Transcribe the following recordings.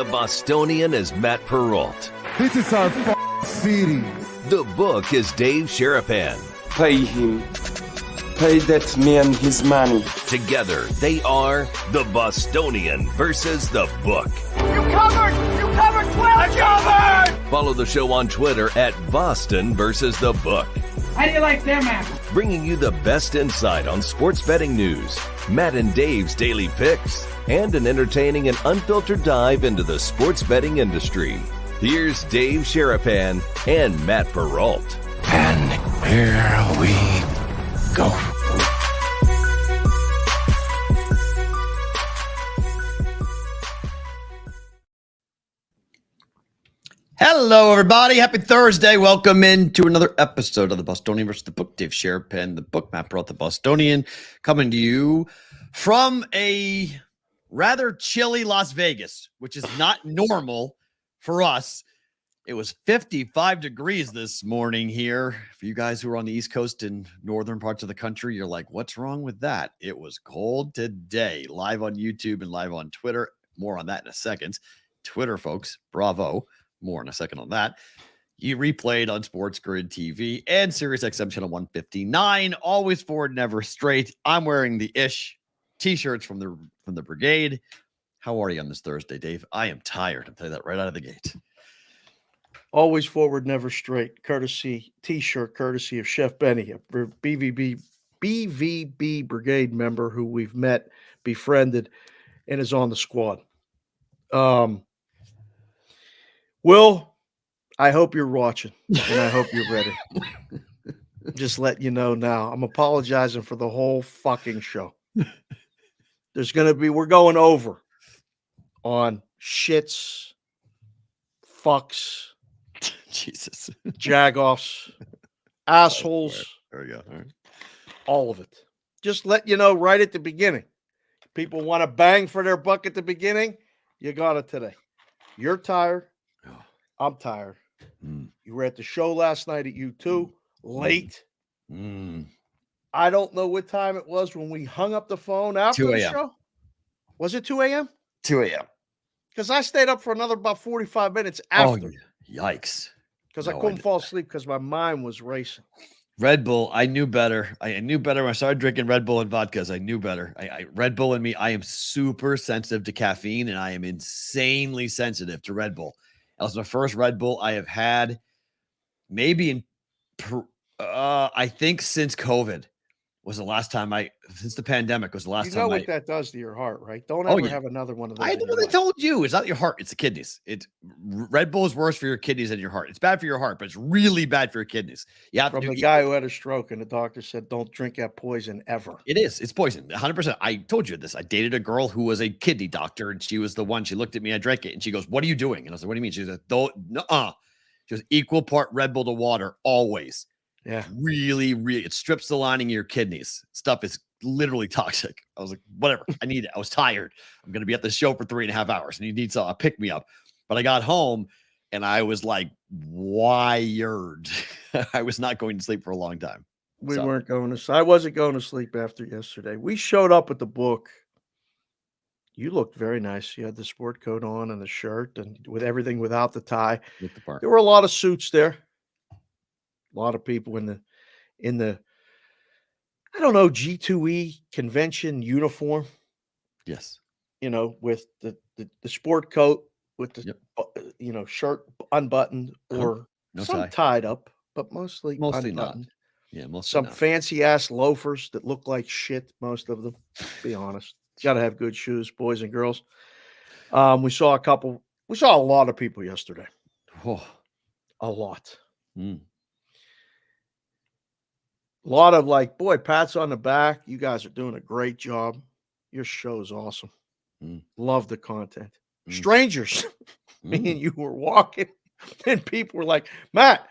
The Bostonian is Matt Perrault. This is our city. The book is Dave Sharapan. Pay him. Pay that man his money. Together, they are The Bostonian versus The Book. You covered! You covered 12! Covered! Follow the show on Twitter at Boston versus The Book. How do you like them apples? Bringing you the best insight on sports betting news, Matt and Dave's daily picks, and an entertaining and unfiltered dive into the sports betting industry. Here's Dave Sharapan and Matt Perrault. And here we go. Hello, everybody. Happy Thursday. Welcome into another episode of the Bostonian versus the Book. Dave Sharapan, the book, Matt Perrault, the Bostonian, coming to you from a rather chilly Las Vegas, which is not normal for us. It was 55 degrees this morning here. For you guys who are on the East Coast and northern parts of the country, you're like, what's wrong with that? It was cold today, live on YouTube and live on Twitter. More on that in a second. Twitter, folks, bravo. More in a second on that. You replayed on Sports Grid TV and Sirius XM channel 159. Always forward, never straight. I'm wearing the ish t-shirts from the Brigade. How are you on this Thursday, Dave? I am tired. I'll tell you that right out of the gate. Always forward, never straight. Courtesy t-shirt, courtesy of Chef Benny, a BVB Brigade member who we've met, befriended, and is on the squad. Will, I hope you're watching, and I hope you're ready. Just letting you know now. I'm apologizing for the whole fucking show. We're going over on shits, fucks, Jesus, jagoffs, assholes. There we go. All right. All of it. Just let you know right at the beginning. People want to bang for their buck at the beginning. You got it today. You're tired. I'm tired. You were at the show last night at U2, late. I don't know what time it was when we hung up the phone after the show. Was it 2 a.m.? 2 a.m. Because I stayed up for another about 45 minutes after. Oh, yikes. Because I couldn't fall asleep because my mind was racing. Red Bull, I knew better. I knew better when I started drinking Red Bull and vodkas. I knew better. Red Bull and me, I am super sensitive to caffeine, and I am insanely sensitive to Red Bull. That was my first Red Bull I have had maybe I think since COVID was the last time since the pandemic was the last time. You know what that does to your heart, right? Don't ever have another one of those. I know what I told you. It's not your heart. It's the kidneys. Red Bull is worse for your kidneys than your heart. It's bad for your heart, but it's really bad for your kidneys. You have From the guy who had a stroke and the doctor said, don't drink that poison ever. It is. It's poison. 100%. I told you this. I dated a girl who was a kidney doctor, and she was the one. She looked at me. I drank it, and she goes, what are you doing? And I was like, what do you mean? She was like, nuh-uh. She goes, equal part Red Bull to water, always. Yeah. Really, it strips the lining of your kidneys. Stuff is literally toxic. I was like, whatever. I need it. I was tired. I'm going to be at the show for 3.5 hours, and you need a pick me up. But I got home and I was like wired. I was not going to sleep for a long time. We weren't going to sleep. I wasn't going to sleep after yesterday. We showed up at the book. You looked very nice. You had the sport coat on and the shirt and with everything without the tie. There were a lot of suits there. A lot of people in the I don't know, G2E convention uniform. Yes. With the sport coat with the shirt unbuttoned or some tied up, but mostly unbuttoned. Not. Yeah, mostly some not. fancy ass loafers that look like shit, most of them, to be honest. You got to have good shoes, boys and girls. We saw a lot of people yesterday. Oh. A lot. A lot of pats on the back. You guys are doing a great job. Your show is awesome. Love the content. Strangers. Me and you were walking, and people were like, Matt,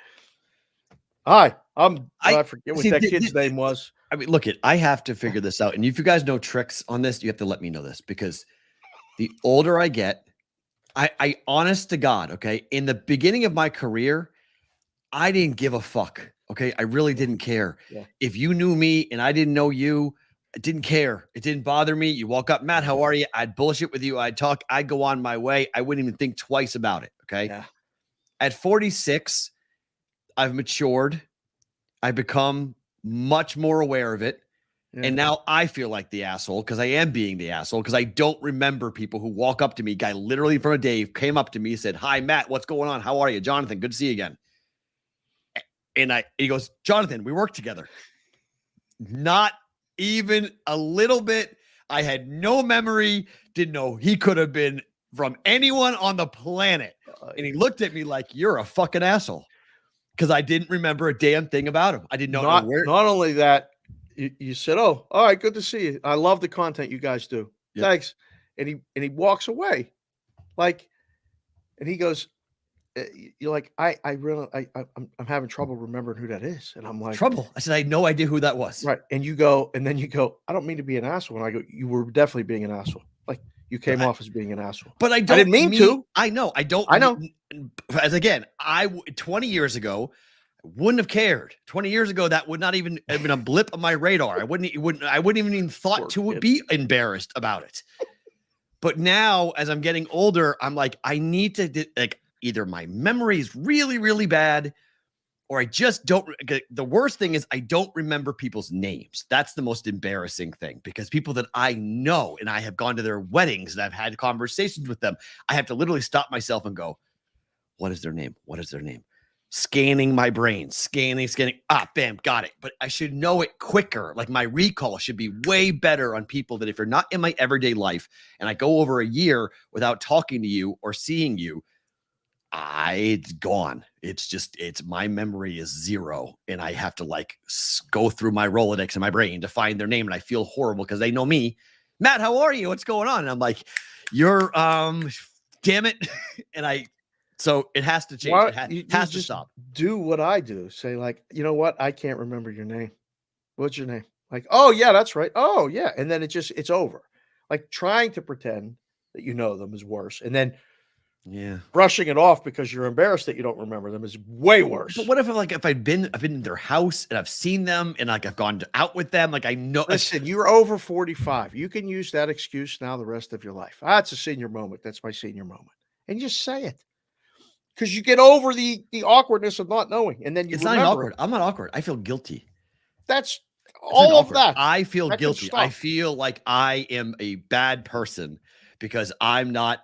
hi. I forget what that kid's name was. I mean, look, I have to figure this out. And if you guys know tricks on this, you have to let me know this, because the older I get, I honest to God, okay, in the beginning of my career, I didn't give a fuck. Okay. I really didn't care. Yeah. If you knew me and I didn't know you, I didn't care. It didn't bother me. You walk up, Matt, how are you? I'd bullshit with you. I'd talk. I'd go on my way. I wouldn't even think twice about it. Okay. Yeah. At 46, I've matured. I've become much more aware of it. Yeah. And now I feel like the asshole because I am being the asshole because I don't remember people who walk up to me. Guy literally from a Dave came up to me, said, "Hi, Matt, what's going on? How are you? Jonathan, good to see you again." And he goes, "Jonathan, we work together." Not even a little bit. I had no memory, didn't know he could have been from anyone on the planet. And he looked at me like, "You're a fucking asshole." Because I didn't remember a damn thing about him. I didn't know where. Not only that, you said, "Oh, all right, good to see you. I love the content you guys do. Yep. Thanks." And he walks away, like, and he goes, "You're like, I'm having trouble remembering who that is." And I'm like, trouble. I said, I had no idea who that was. Right. And you then you go, "I don't mean to be an asshole." And I go, "You were definitely being an asshole. Like you came off as being an asshole." But I didn't mean to. I know. I don't. I know. As again, 20 years ago, I wouldn't have cared. 20 years ago, that would not even have been a blip on my radar. I wouldn't even thought to be embarrassed about it. But now, as I'm getting older, I'm like, I need to like either my memory is really, really bad, or I just don't. The worst thing is I don't remember people's names. That's the most embarrassing thing because people that I know and I have gone to their weddings and I've had conversations with them, I have to literally stop myself and go, "What is their name? What is their name?" Scanning my brain, scanning. Bam, got it. But I should know it quicker. Like my recall should be way better on people that if you're not in my everyday life and I go over a year without talking to you or seeing you, it's gone. It's my memory is zero. And I have to like go through my Rolodex in my brain to find their name. And I feel horrible because they know me. "Matt, how are you? What's going on?" And I'm like, "You're, damn it." So it has to change. It has to stop. Do what I do. Say like, "You know what? I can't remember your name. What's your name?" Like, "Oh yeah, that's right. Oh yeah." And then it's over. Like trying to pretend that you know them is worse. And then brushing it off because you're embarrassed that you don't remember them is way worse. But what if I've been in their house and I've seen them and like I've gone out with them, like I know. Listen, you're over 45. You can use that excuse now the rest of your life. It's a senior moment. That's my senior moment. And just say it. Because you get over the awkwardness of not knowing, and then it's not awkward. I'm not awkward. I feel guilty. That's all of that. I feel guilty. I feel like I am a bad person because I'm not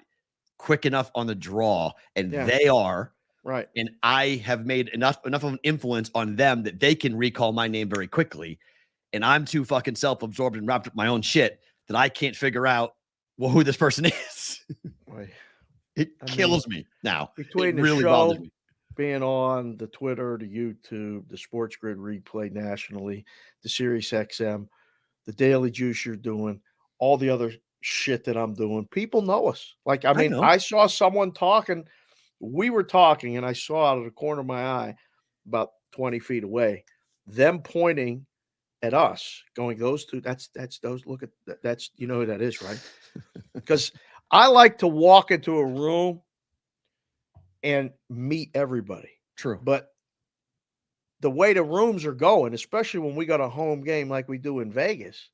quick enough on the draw, and they are. Right. And I have made enough of an influence on them that they can recall my name very quickly, and I'm too fucking self-absorbed and wrapped up in my own shit that I can't figure out who this person is. Right. It kills me now. Between it really the bothers show, me. being on the Twitter, the YouTube, the Sports Grid replay nationally, the Sirius XM, the Daily Juice you're doing, all the other shit that I'm doing, people know us. Like, I mean, I saw someone talking. We were talking, and I saw out of the corner of my eye, about 20 feet away, them pointing at us, going, "Those two, that's those. Look at that. That's, you know who that is, right?" Because I like to walk into a room and meet everybody. True. But the way the rooms are going, especially when we got a home game like we do in Vegas,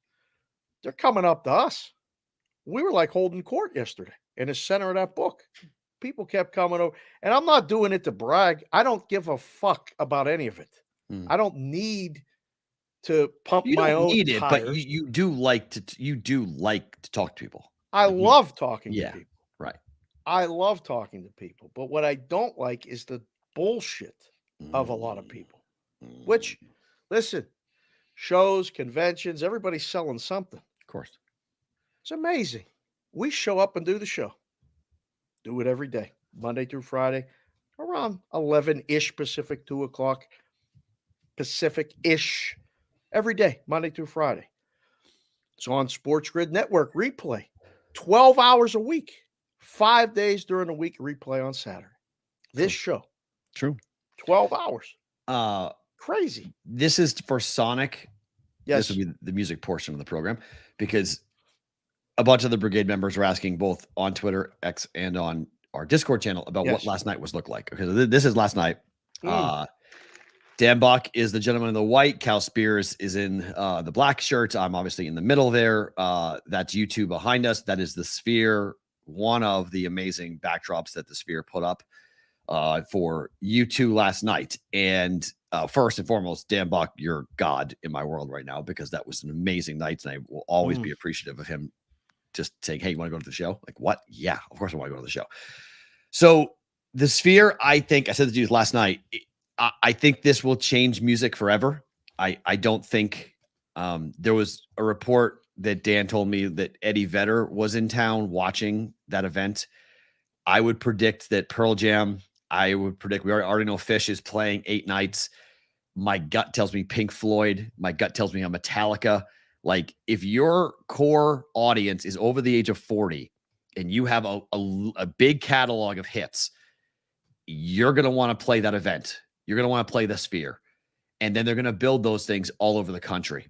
they're coming up to us. We were like holding court yesterday in the center of that book. People kept coming over. And I'm not doing it to brag. I don't give a fuck about any of it. I don't need to pump my own tires. But you do like to talk to people. I love talking to people. Right. I love talking to people. But what I don't like is the bullshit of a lot of people. Which, listen, shows, conventions, everybody's selling something. Of course. It's amazing. We show up and do the show. Do it every day, Monday through Friday, around 11-ish Pacific, 2 o'clock Pacific-ish, every day, Monday through Friday. It's on Sports Grid Network replay, 12 hours a week, 5 days during the week, replay on Saturday. This show. True. 12 hours. Crazy. This is for Sonic. Yes. This will be the music portion of the program because a bunch of the Brigade members were asking both on Twitter, X, and on our Discord channel about what last night was looked like. Okay, so this is last night. Dan Buck is the gentleman in the white. Cal Spears is in the black shirt. I'm obviously in the middle there. That's U2 behind us. That is the Sphere, one of the amazing backdrops that the Sphere put up for U2 last night. And first and foremost, Dan Buck, you're God in my world right now, because that was an amazing night. And I will always be appreciative of him just saying, hey, you want to go to the show? Like, what? Yeah, of course I want to go to the show. So the Sphere, I think, I said to you last night, I think this will change music forever. I don't think there was a report that Dan told me that Eddie Vedder was in town watching that event. I would predict that Pearl Jam, we already know Fish is playing 8 nights. My gut tells me Pink Floyd. My gut tells me I'm Metallica. Like, if your core audience is over the age of 40 and you have a big catalog of hits, you're going to want to play that event. You're going to want to play the Sphere. And then they're going to build those things all over the country.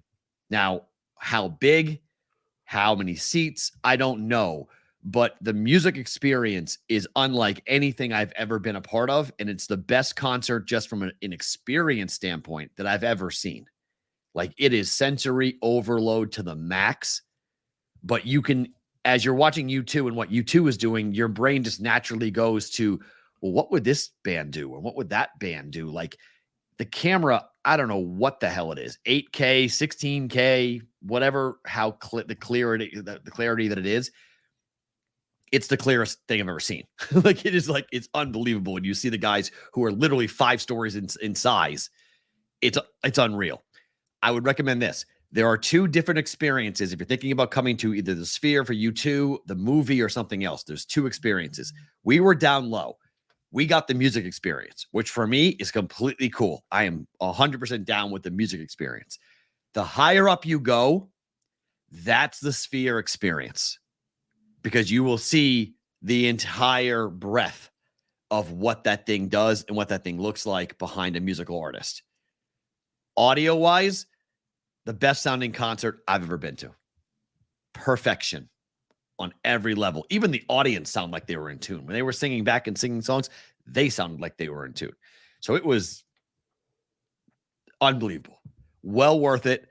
Now, how big, how many seats, I don't know. But the music experience is unlike anything I've ever been a part of. And it's the best concert just from an experience standpoint that I've ever seen. Like, it is sensory overload to the max. But you can, as you're watching U2 and what U2 is doing, your brain just naturally goes to, well, what would this band do? And what would that band do? Like, the camera, I don't know what the hell it is. 8K, 16K, whatever, how the clarity that it is. It's the clearest thing I've ever seen. Like, it is like, it's unbelievable. When you see the guys who are literally 5 stories in size, it's unreal. I would recommend this. There are 2 different experiences. If you're thinking about coming to either the Sphere for U2, the movie, or something else, there's 2 experiences. We were down low. We got the music experience, which for me is completely cool. I am 100% down with the music experience. The higher up you go, that's the Sphere experience, because you will see the entire breadth of what that thing does and what that thing looks like behind a musical artist. Audio-wise, the best sounding concert I've ever been to. Perfection on every level. Even the audience sounded like they were in tune. When they were singing back and singing songs, they sounded like they were in tune. So it was unbelievable. Well worth it.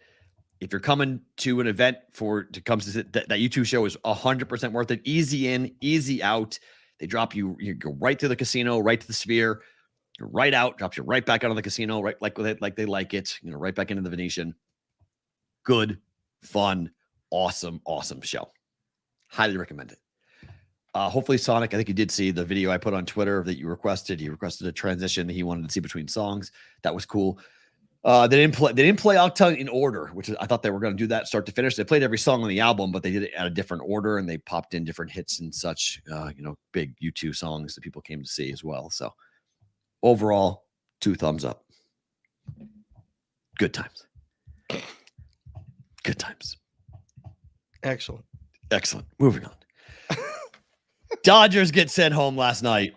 If you're coming to an event to come to that U2 show, is 100% worth it. Easy in, easy out. They drop you go right to the casino, right to the Sphere, you're right out, drops you right back out of the casino, right like they like it, right back into the Venetian. Good, fun, awesome show. Highly recommend it. Hopefully, Sonic, I think you did see the video I put on Twitter that you requested. He requested a transition that he wanted to see between songs. That was cool. They didn't play Octung in order, which is, I thought they were going to do that start to finish. They played every song on the album, but they did it at a different order, and they popped in different hits and such, big U2 songs that people came to see as well. So overall, 2 thumbs up. Good times. Good times. Excellent. Moving on. Dodgers get sent home last night.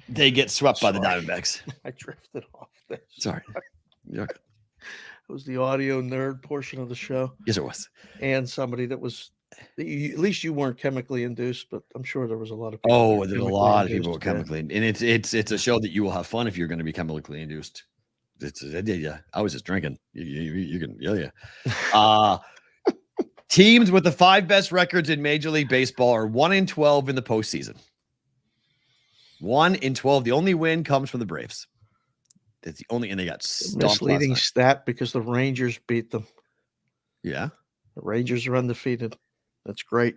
They get swept by the Diamondbacks. I drifted off there. Sorry. It was the audio nerd portion of the show. Yes, it was. And somebody that was, at least you weren't chemically induced, but I'm sure there was a lot of people. Oh, there's a lot of people who are chemically, and it's a show that you will have fun if you're going to be chemically induced. Yeah. I was just drinking. You can, yeah. Teams with the 5 best records in Major League Baseball are 1-12 in the postseason. 1-12. The only win comes from the Braves. That's the only, and they got stomped. Misleading stat because the Rangers beat them. Yeah, the Rangers are undefeated. That's great,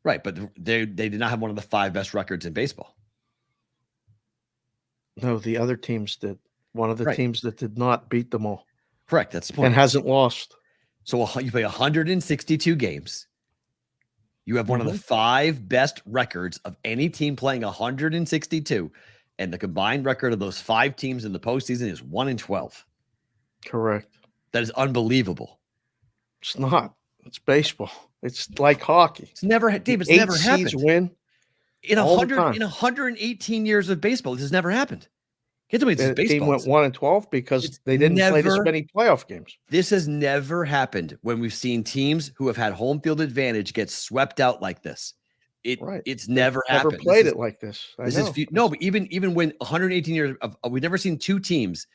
right? But they did not have one of the 5 best records in baseball. No, the other teams did. One of the teams that did not beat them all. Correct. That's the point. And hasn't lost. So you play 162 games. You have one of the 5 best records of any team playing 162. And the combined record of those 5 teams in the postseason is 1-12. Correct. That is unbelievable. It's not. It's baseball. It's like hockey. It's never, Dave, it's never happened. Win in 118 years of baseball. This has never happened. The team went 1-12 because they didn't play this many playoff games. This has never happened when we've seen teams who have had home field advantage get swept out like this. It's never happened. Played it like this. But even when 118 years of, we've never seen 2 teams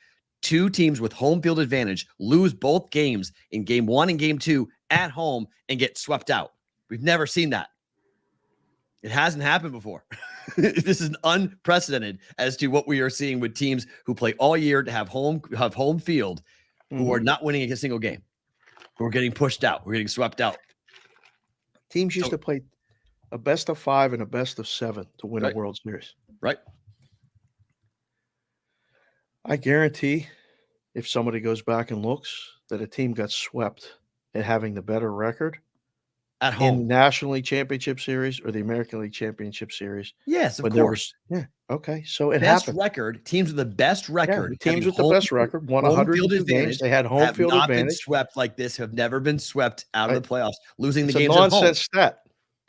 two teams with home field advantage lose both games in game 1 and game 2 at home and get swept out. We've never seen that. It hasn't happened before. This is unprecedented as to what we are seeing with teams who play all year to have home field, who are not winning a single game, who are getting pushed out, who are getting swept out. Teams used to play a best of 5 and a best of 7 to win a World Series. Right. I guarantee if somebody goes back and looks that a team got swept at having the better record at home in National League Championship Series or the American League Championship Series. Yes, of course. Okay. So it best happened. Record. Teams with the best record. Teams with the best record won 102 games. They had home field advantage. advantage. Been swept like this. Have never been swept out of the playoffs. Losing the it's games a at home. nonsense stat.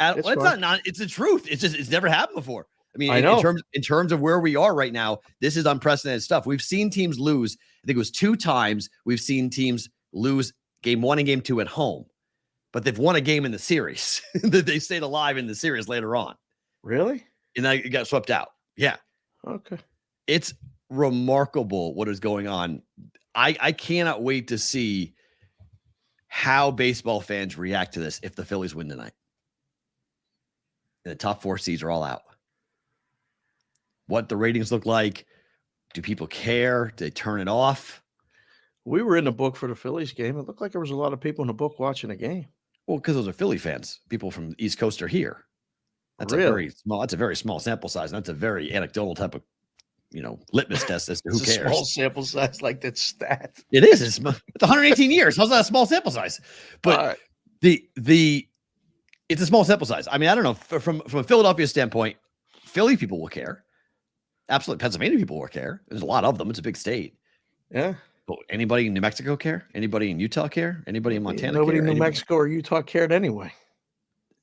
It's not. It's the truth. It's never happened before. I mean, I know. in terms of where we are right now, this is unprecedented stuff. We've seen teams lose. I think it was 2 times we've seen teams lose game 1 and game 2 at home, but they've won a game in the series. They stayed alive in the series later on. Really? And they got swept out. Yeah. Okay. It's remarkable what is going on. I cannot wait to see how baseball fans react to this if the Phillies win tonight. And the top 4 seeds are all out. What the ratings look like. Do people care? Do they turn it off? We were in the book for the Phillies game. It looked like there was a lot of people in the book watching the game. Well, because those are Philly fans. People from the East Coast are here. That's really? That's a very small sample size. That's a very anecdotal type of, litmus test as to who cares. A small sample size like that stat. It is. It's 118 years. How's that a small sample size? But it's a small sample size. I mean, I don't know. From a Philadelphia standpoint, Philly people will care. Absolutely. Pennsylvania people will care. There's a lot of them. It's a big state. Yeah. But anybody in New Mexico care? Anybody in Utah care? Anybody in Montana care? Nobody in New Mexico or Utah cared anyway.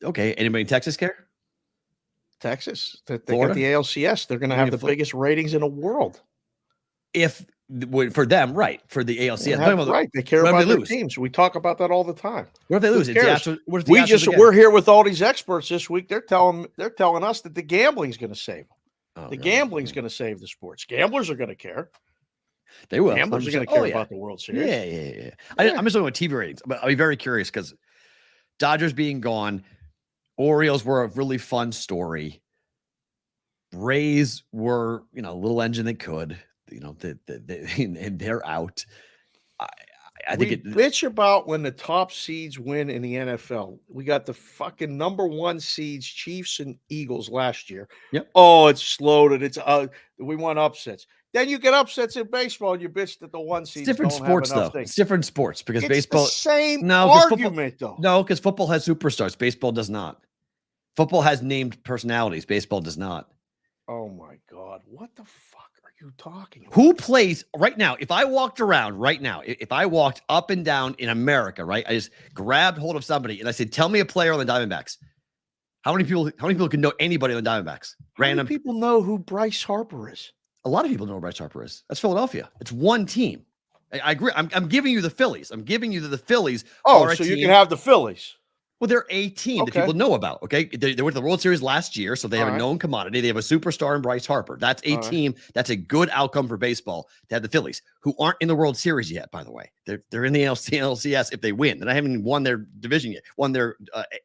Okay. Anybody in Texas care? Texas. They got the ALCS. They're going to have the biggest ratings in the world. For them, right. For the ALCS. Right. They care about their teams. We talk about that all the time. What if they lose? We're here with all these experts this week. They're telling us that the gambling's going to save them. Gambling's going to save the sports. Gamblers are going to care. They will. Gamblers are going to care about the World Series. Yeah. I'm just talking about TV ratings, but I'll be very curious because Dodgers being gone, Orioles were a really fun story. Rays were, a little engine that could, and they're out. I think bitch about when the top seeds win in the NFL. We got the fucking number 1 seeds, Chiefs and Eagles last year. Yep. Oh, it's loaded. We want upsets. Then you get upsets in baseball, and you bitch that the 1 seeds. It's different sports, though. It's different sports because baseball. The same argument, though. No, because football has superstars. Baseball does not. Football has named personalities. Baseball does not. Oh my God! What the fuck are you talking about? Who plays right now? If I walked around right now, if I walked up and down in America, right, I just grabbed hold of somebody and I said, "Tell me a player on the Diamondbacks." How many people can know anybody on the Diamondbacks? Random. How many people know who Bryce Harper is? A lot of people know who Bryce Harper is. That's Philadelphia. It's one team. I agree. I'm giving you the Phillies. I'm giving you the Phillies. Oh, so you can have the Phillies. Well, they're a team that people know about. Okay, they went to the World Series last year, so they have a known commodity. They have a superstar in Bryce Harper. That's a team. That's a good outcome for baseball to have the Phillies, who aren't in the World Series yet. By the way, they're in the LCS if they win, and I haven't even won their division yet, won their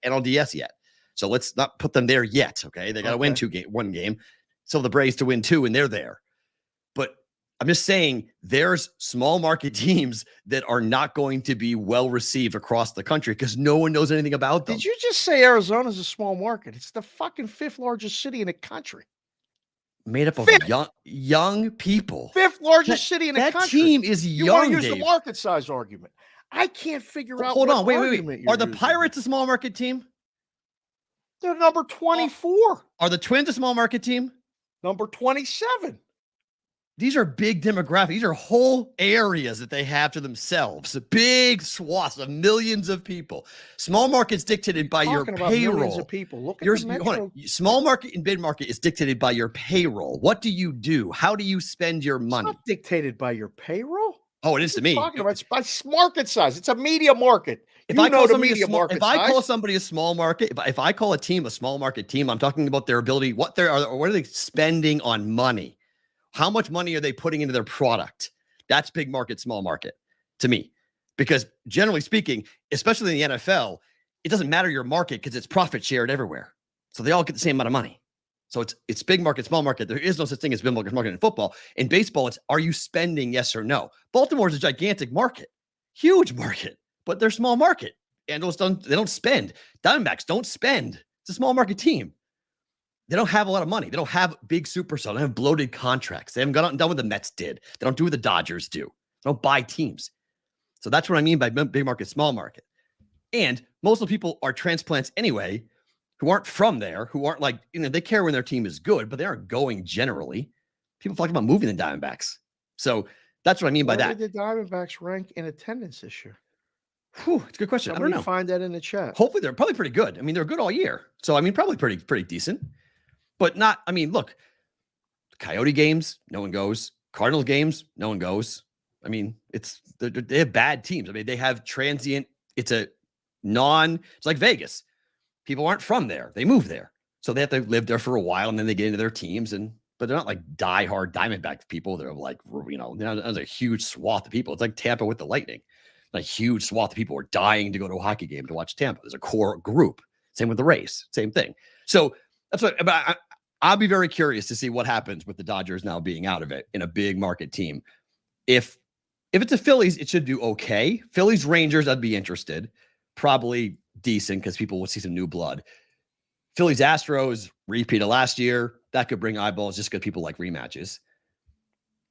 NLDS yet. So let's not put them there yet. Okay, they got to win one game. So the Braves to win 2, and they're there. But I'm just saying there's small market teams that are not going to be well received across the country because no one knows anything about them. Did you just say Arizona's a small market? It's the fucking 5th largest city in the country. Made up of young people. 5th largest city in the country. That team is young. You want to use the market size argument. I can't figure out. Hold on. Wait. Are the Pirates a small market team? They're number 24. Are the Twins a small market team? Number 27. These are big demographics. These are whole areas that they have to themselves. Big swaths of millions of people. Small markets dictated by your payroll. Millions of people. Look at the metro. Small market and big market is dictated by your payroll. What do you do? How do you spend your money? It's not dictated by your payroll. Oh, it is to me. It's by market size. It's a media market. If I call somebody a small market, if I call a team a small market team, I'm talking about their ability. What are they spending on money? How much money are they putting into their product? That's big market, small market to me. Because generally speaking, especially in the NFL, it doesn't matter your market because it's profit shared everywhere. So they all get the same amount of money. So it's big market, small market. There is no such thing as big market in football. In baseball, it's are you spending, yes or no? Baltimore is a gigantic market, huge market, but they're small market. And they don't spend. Diamondbacks don't spend. It's a small market team. They don't have a lot of money. They don't have big superstars. They don't have bloated contracts. They haven't gone out and done what the Mets did. They don't do what the Dodgers do. They don't buy teams. So that's what I mean by big market, small market. And most of the people are transplants anyway, who aren't from there, who aren't like, they care when their team is good, but they aren't going generally. People talk about moving the Diamondbacks. So that's what I mean by that. Where did the Diamondbacks rank in attendance this year? Whew, it's a good question. Somebody I don't know. Find that in the chat. Hopefully they're probably pretty good. I mean, they're good all year. So, I mean, probably pretty decent. But not, I mean, look, Coyote games, no one goes. Cardinals games, no one goes. I mean, they have bad teams. I mean, they have transient, it's like Vegas. People aren't from there. They move there. So they have to live there for a while and then they get into their teams. But they're not like diehard Diamondback people. They're like, there's a huge swath of people. It's like Tampa with the Lightning. A huge swath of people are dying to go to a hockey game to watch Tampa. There's a core group. Same with the Rays. Same thing. So that's what, but I'll be very curious to see what happens with the Dodgers now being out of it in a big market team. If it's the Phillies, it should do okay. Phillies, Rangers, I'd be interested. Probably decent because people will see some new blood. Phillies, Astros, repeat of last year. That could bring eyeballs just because people like rematches.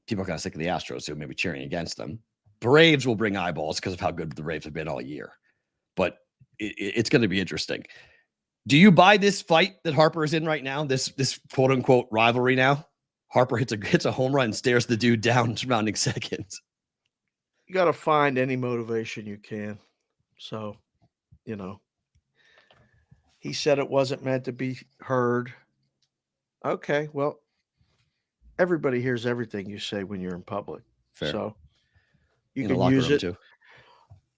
People are kind of sick of the Astros, so maybe cheering against them. Braves will bring eyeballs because of how good the Braves have been all year. But it's going to be interesting. Do you buy this fight that Harper is in right now? This quote unquote rivalry now? Harper hits a home run and stares the dude down surrounding seconds. You got to find any motivation you can. So, he said it wasn't meant to be heard. Okay, well, everybody hears everything you say when you're in public. Fair. So you in can use it. Too.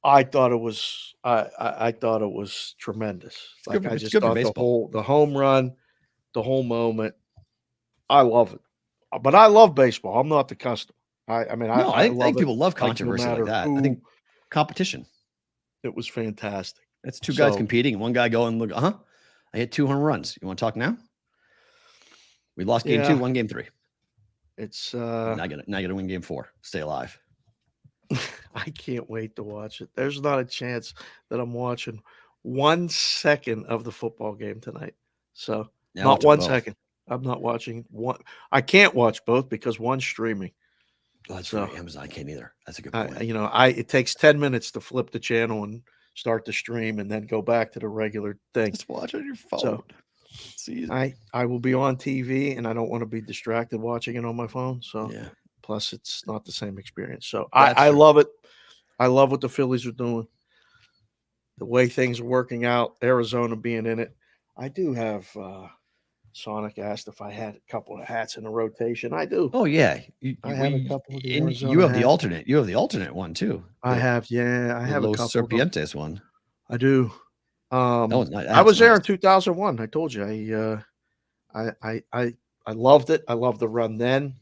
I thought it was I thought it was tremendous. Like I just thought the home run, the whole moment. I love it. But I love baseball. I'm not the customer. I think people love controversy like that. I think competition. It was fantastic. It's two guys competing and one guy going, look, I hit 2 home runs. You want to talk now? We lost game 2, won game 3. It's now gonna win game 4. Stay alive. I can't wait to watch it. There's not a chance that I'm watching 1 second of the football game tonight. So not 1 second. I'm not watching one. I can't watch both because one's streaming. Oh, that's right. Amazon. I can't either. That's a good point. It takes 10 minutes to flip the channel and start the stream and then go back to the regular thing. Just watch on your phone. So I will be on TV and I don't want to be distracted watching it on my phone. So plus it's not the same experience. So I love it. I love what the Phillies are doing. The way things are working out, Arizona being in it. I do have Sonic asked if I had a couple of hats in the rotation. I do. Oh yeah, I have a couple of the you have the alternate. You have the alternate one too. I have a couple. Serpientes one. I do. I was there in 2001. I told you. I loved it. I loved the run then.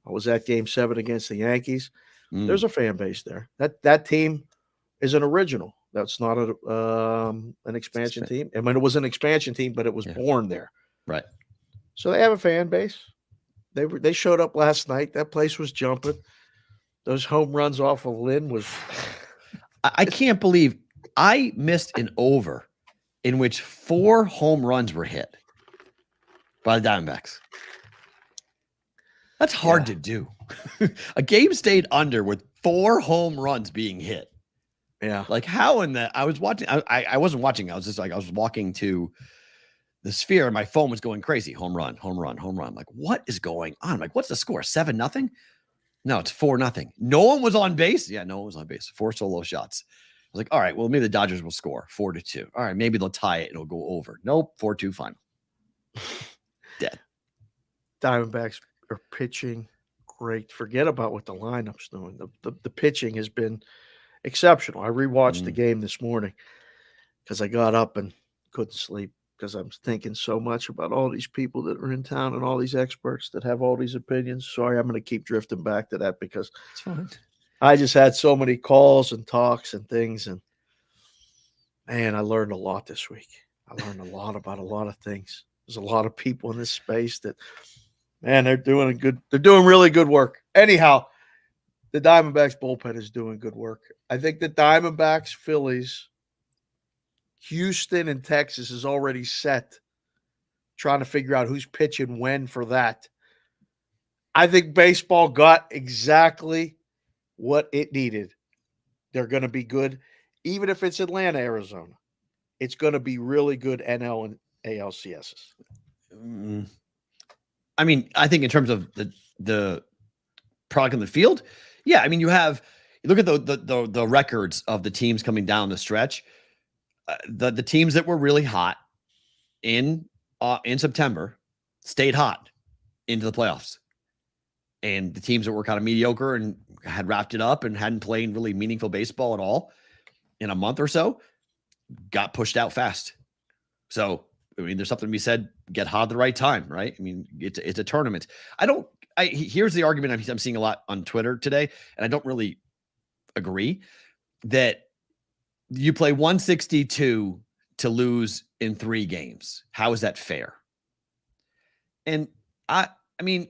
I was at Game 7 against the Yankees. There's a fan base there. That team is an original. That's not an expansion team. I mean, it was an expansion team, but it was born there. Right. So they have a fan base. They showed up last night. That place was jumping. Those home runs off of Lynn was. I can't believe I missed an over in which 4 home runs were hit by the Diamondbacks. That's hard to do. A game stayed under with 4 home runs being hit. Yeah. Like how in the, I was watching, I wasn't watching. I was just like, I was walking to the Sphere and my phone was going crazy. Home run, home run, home run. I'm like, what is going on? I'm like, what's the score? 7-0? No, it's 4-0. No one was on base. Yeah, no one was on base. 4 solo shots. I was like, all right, well, maybe the Dodgers will score 4-2. All right, maybe they'll tie it and it'll go over. Nope, 4-2 final. Dead. Diamondbacks are pitching great. Forget about what the lineup's doing. The pitching has been exceptional. I rewatched the game this morning because I got up and couldn't sleep. because I'm thinking so much about all these people that are in town and all these experts that have all these opinions. Sorry, I'm going to keep drifting back to that because It's fine. I just had so many calls and talks and things. And man, I learned a lot this week. I learned a lot about a lot of things. There's a lot of people in this space that, man, they're doing really good work. Anyhow, the Diamondbacks bullpen is doing good work. I think the Diamondbacks, Phillies, Houston, and Texas is already set, trying to figure out who's pitching when for that. I think baseball got exactly what it needed. They're going to be good. Even if it's Atlanta, Arizona, it's going to be really good NL and ALCSs. I mean, I think in terms of the product in the field, yeah. I mean, you look at the records of the teams coming down the stretch. The teams that were really hot in September stayed hot into the playoffs, and the teams that were kind of mediocre and had wrapped it up and hadn't played really meaningful baseball at all in a month or so got pushed out fast. So, I mean, there's something to be said, get hot at the right time, right? I mean, it's a tournament. Here's the argument I'm seeing a lot on Twitter today, and I don't really agree that you play 162 to lose in 3 games. How is that fair? And I mean,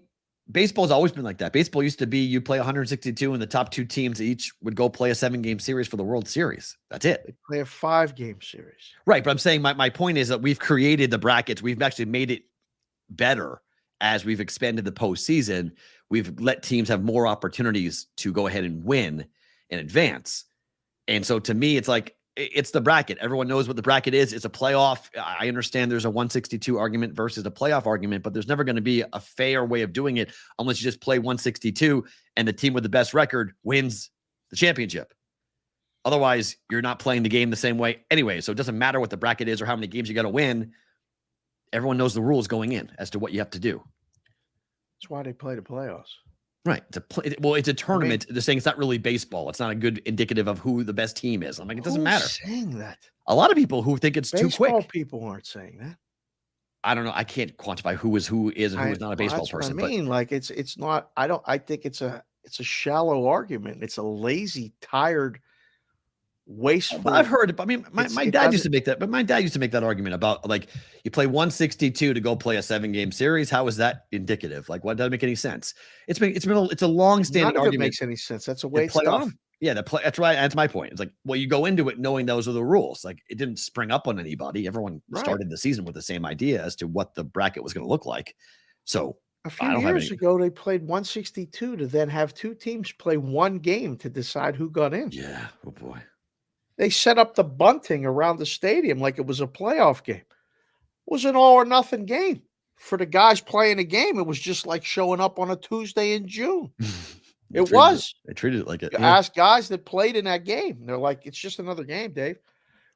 baseball's always been like that. Baseball used to be you play 162 and the top 2 teams each would go play a 7-game series for the World Series. That's it. They play a 5-game series. Right. But I'm saying my point is that we've created the brackets. We've actually made it better as we've expanded the postseason. We've let teams have more opportunities to go ahead and win and advance. And so to me, it's like, it's the bracket. Everyone knows what the bracket is. It's a playoff. I understand there's a 162 argument versus a playoff argument, but there's never going to be a fair way of doing it unless you just play 162 and the team with the best record wins the championship. Otherwise, you're not playing the game the same way anyway. So it doesn't matter what the bracket is or how many games you got to win. Everyone knows the rules going in as to what you have to do. That's why they play the playoffs. Right. It's a tournament. I mean, they're saying it's not really baseball. It's not a good indicative of who the best team is. I'm like, it doesn't matter. Saying that? A lot of people who think it's too quick. Baseball people aren't saying that. I don't know. I can't quantify who is and who is not a baseball person. What I mean, like it's not. I think it's a shallow argument. It's a lazy, tired, wasteful. I've heard it. I mean, my dad used to make that. But my dad used to make that argument about like you play 162 to go play a 7-game series. How is that indicative? Like, what doesn't make any sense? It's a long-standing argument. It makes any sense. That's a way it's done. Yeah, that's right. That's my point. It's like, well, you go into it knowing those are the rules. Like, it didn't spring up on anybody. Everyone started the season with the same idea as to what the bracket was going to look like. So a few years ago, they played 162 to then have 2 teams play 1 game to decide who got in. Yeah. Oh boy. They set up the bunting around the stadium like it was a playoff game. It was an all or nothing game. For the guys playing the game, it was just like showing up on a Tuesday in June. They treated it like it. You ask guys that played in that game. They're like, it's just another game, Dave.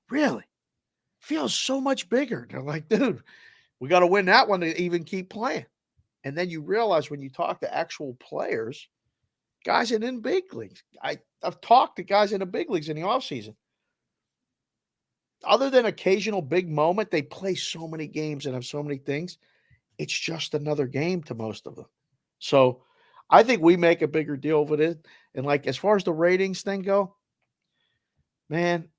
Really? Feels so much bigger. They're like, dude, we got to win that one to even keep playing. And then you realize when you talk to actual players, guys in big leagues. I've talked to guys in the big leagues in the offseason. Other than occasional big moment, they play so many games and have so many things. It's just another game to most of them. So I think we make a bigger deal of it. And like, as far as the ratings thing go, man,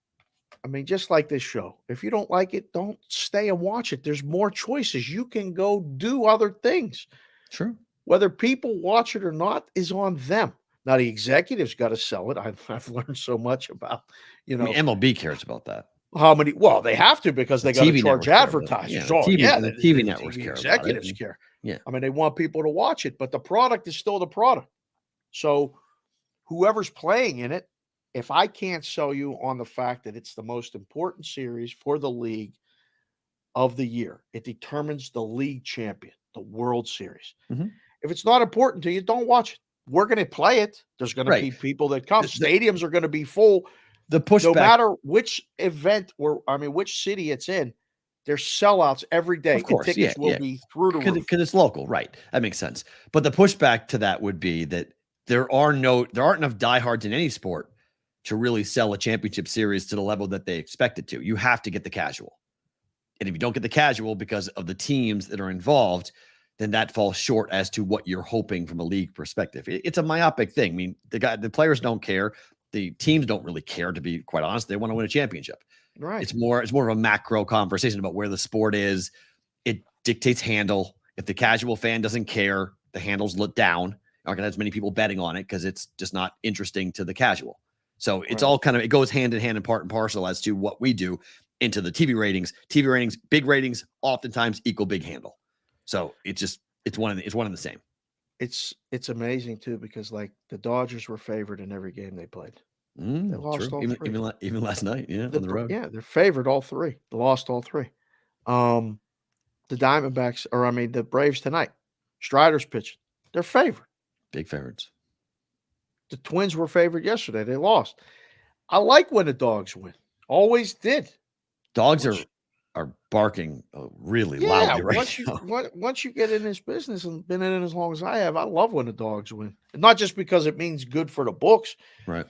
I mean, just like this show, if you don't like it, don't stay and watch it. There's more choices. You can go do other things. Sure. Whether people watch it or not is on them. Now, the executives got to sell it. I've learned so much about, I mean, MLB cares about that. How many? Well, they have to because they got to charge advertisers. The TV networks care. Executives care. Yeah. I mean, they want people to watch it, but the product is still the product. So whoever's playing in it, if I can't sell you on the fact that it's the most important series for the league of the year, it determines the league champion, the World Series. Mm-hmm. If it's not important to you, don't watch it. We're going to play it. There's going to be people that come. Stadiums are going to be full. The pushback, no matter which event which city it's in, there's sellouts every day. Of course, tickets will be through the roof because it's local, right? That makes sense. But the pushback to that would be that there aren't enough diehards in any sport to really sell a championship series to the level that they expect it to. You have to get the casual. And if you don't get the casual because of the teams that are involved, then that falls short as to what you're hoping from a league perspective. It's a myopic thing. I mean, the players don't care. The teams don't really care, to be quite honest. They want to win a championship. Right. It's more of a macro conversation about where the sport is. It dictates handle. If the casual fan doesn't care, the handle's let down. Aren't going to have as many people betting on it because it's just not interesting to the casual. So it's all kind of, it goes hand in hand and part and parcel as to what we do into the TV ratings. TV ratings, big ratings, oftentimes equal big handle. So it's one and the same. It's amazing too, because like the Dodgers were favored in every game they played. They lost all three. Even last night, on the road. Yeah, they're favored all three. They lost all three. The the Braves tonight. Strider's pitching. They're favored. Big favorites. The Twins were favored yesterday. They lost. I like when the Dogs win. Always did. Dogs are barking really loudly right now. Once you get in this business and been in it as long as I have, I love when the Dogs win. And not just because it means good for the books. Right.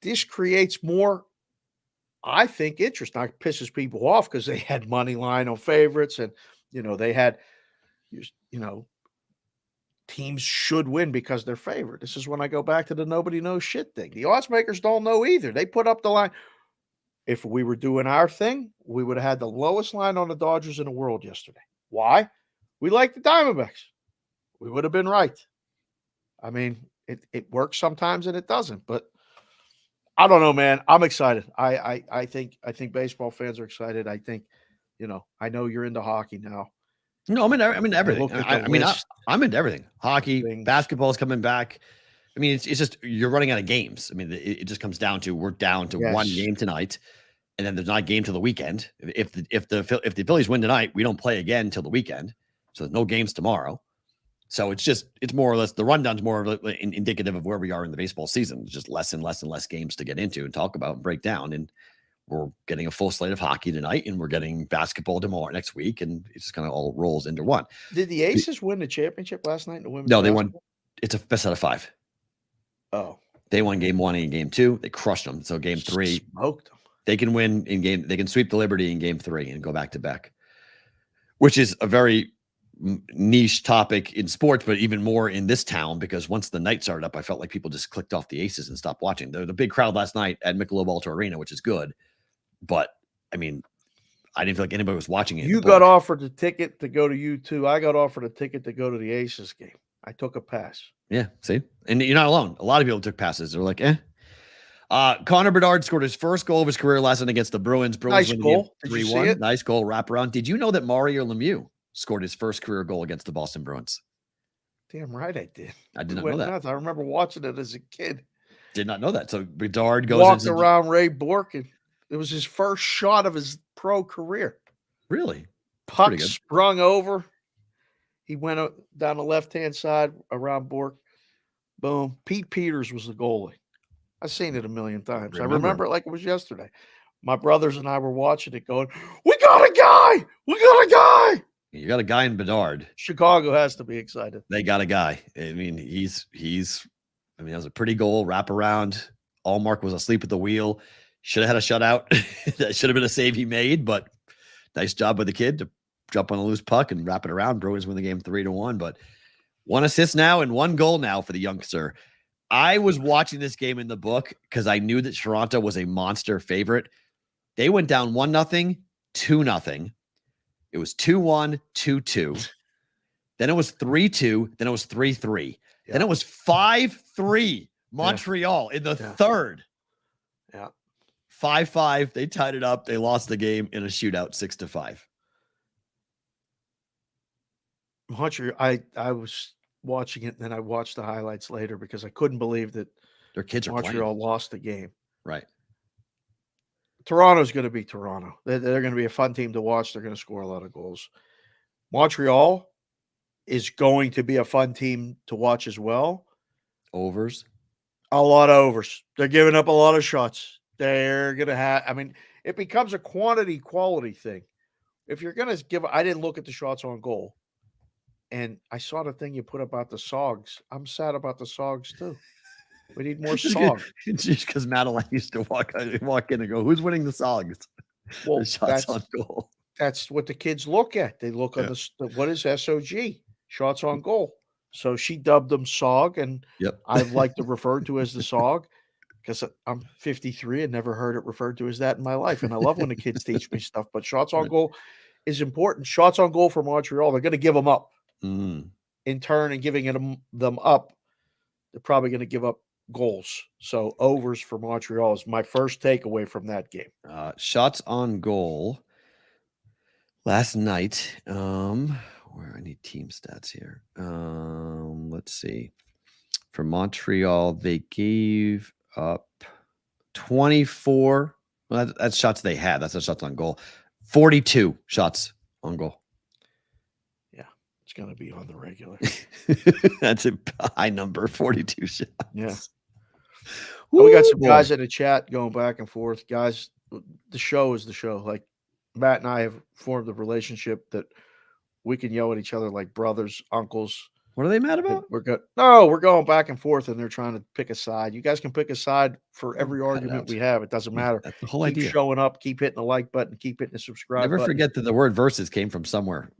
This creates more, I think, interest. Now, it pisses people off because they had money line on favorites, and they had, teams should win because they're favored. This is when I go back to the nobody knows shit thing. The odds makers don't know either. They put up the line. If we were doing our thing, we would have had the lowest line on the Dodgers in the world yesterday. Why? We like the Diamondbacks. We would have been right. I mean, it works sometimes and it doesn't, but I don't know, man. I'm excited. I think baseball fans are excited. I think, I know you're into hockey now. No, I'm into everything. I'm into everything. Hockey, basketball's coming back. I mean, it's just you're running out of games. I mean, it just comes down to we're down to one game tonight, and then there's not a game till the weekend. If the Phillies win tonight, we don't play again till the weekend, so there's no games tomorrow. So it's more or less the rundown's more of indicative of where we are in the baseball season. It's just less and less games to get into and talk about and break down. And we're getting a full slate of hockey tonight, and we're getting basketball tomorrow next week, and it just kind of all rolls into one. Did the Aces win the championship last night in the women's? No, they won. It's a best out of 5. Oh, they won game 1 and game 2. They crushed them. So game 3, smoked them. They can win in game. They can sweep the Liberty in game 3 and go back to back, which is a very niche topic in sports, but even more in this town, because once the night started up, I felt like people just clicked off the Aces and stopped watching. The big crowd last night at Michelob Ultra Arena, which is good, but I mean, I didn't feel like anybody was watching it. You got offered the ticket to go to U2. I got offered a ticket to go to the Aces game. I took a pass. Yeah, see? And you're not alone. A lot of people took passes. They're like, eh. Connor Bedard scored his first goal of his career last night against the Bruins. Nice goal. 3-1. Nice goal, wraparound. Did you know that Mario Lemieux scored his first career goal against the Boston Bruins? Damn right I did. I did not know that. Nuts. I remember watching it as a kid. Did not know that. So Bedard walked around Ray Bourque, and it was his first shot of his pro career. Really? Puck sprung over. He went down the left-hand side around Bourque. Boom. Pete Peters was the goalie. I've seen it a million times. I remember it like it was yesterday. My brothers and I were watching it going, we got a guy! We got a guy! You got a guy in Bedard. Chicago has to be excited. They got a guy. I mean, that was a pretty goal, wraparound. Allmark was asleep at the wheel. Should have had a shutout. That should have been a save he made, but nice job by the kid to jump on a loose puck and wrap it around. Bruins win the game 3-1, but 1 assist now and 1 goal now for the youngster. I was watching this game in the book because I knew that Toronto was a monster favorite. They went down 1-0, 2-0. It was 2-1, 2-2. Then it was 3-2. Then it was 3-3. Yeah. Then it was 5-3 Montreal in the third. Yeah. 5-5. They tied it up. They lost the game in a shootout 6-5. Montreal, I was watching it, and then I watched the highlights later because I couldn't believe that their kids are Montreal playing. Lost the game. Right. Toronto's going to be Toronto. They're going to be a fun team to watch. They're going to score a lot of goals. Montreal is going to be a fun team to watch as well. Overs. A lot of overs. They're giving up a lot of shots. They're going to have, it becomes a quality thing. If you're going to give, I didn't look at the shots on goal. And I saw the thing you put about the Sogs. I'm sad about the Sogs too. We need more Sogs. Just because Madeline used to walk in and go, who's winning the Sogs? Well, The shots on goal. that's what the kids look at. They look on what is SOG, shots on goal. So she dubbed them SOG, and Yep. I like to refer to as the SOG because I'm 53 and never heard it referred to as that in my life. And I love when the kids teach me stuff. But shots on goal is important. Shots on goal for Montreal, they're going to give them up. In turn, and giving them up, they're probably going to give up goals. So overs for Montreal is my first takeaway from that game. Shots on goal last night. Where I need team stats here. Let's see. For Montreal, they gave up 24. Well, that's shots they had. That's the shots on goal. 42 shots on goal. Yeah, it's going to be on the regular. That's a high number, 42 shots. Yeah. We got some guys in the chat going back and forth. Guys, the show is the show. Like Matt and I have formed a relationship that we can yell at each other like brothers, uncles. What are they mad about? We're going back and forth, and they're trying to pick a side. You guys can pick a side for every argument we have. It doesn't matter. That's the whole keep idea. Showing up, keep hitting the like button, keep hitting the subscribe Never button. forget that the word versus came from somewhere.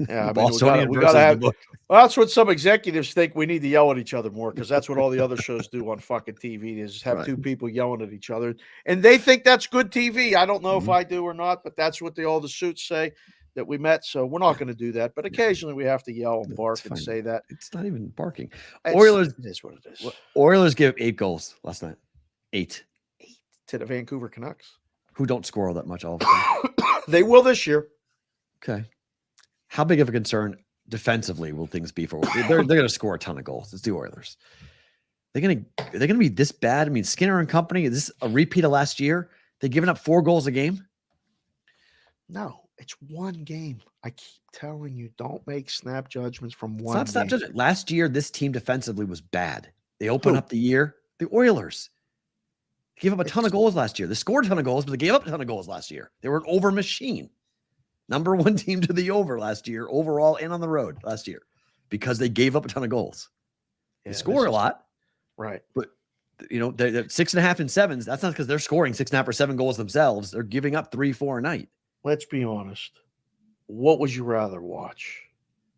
Yeah, Bostonian we versus gotta have. the book. Well, that's what some executives think. We need to yell at each other more because that's what all the other shows do on fucking TV. Is have two people yelling at each other, and they think that's good TV. I don't know if I do or not, but that's what all the suits say that we met. So we're not going to do that. But occasionally we have to yell and bark and say that. It's not even barking. Oilers, it is what it is. Oilers gave 8 goals last night. 8 to the Vancouver Canucks, who don't score all that much all of a sudden. They will this year. Okay. How big of a concern defensively will things be for? They're going to score a ton of goals. It's the Oilers. Are they going to be this bad? I mean, Skinner and company, is this a repeat of last year? They've given up 4 goals a game? No, it's one game. I keep telling you, don't make snap judgments from one game. It's not snap judgment. Last year, this team defensively was bad. They opened up the year. The Oilers. They gave up a ton of goals last year. They scored a ton of goals, but they gave up a ton of goals last year. They were an over machine. Number 1 team to the over last year, overall and on the road last year, because they gave up a ton of goals. They score a lot. Right. But, you know, they're 6.5 and 7s. That's not because they're scoring 6.5 or 7 goals themselves. They're giving up 3-4 a night. Let's be honest. What would you rather watch?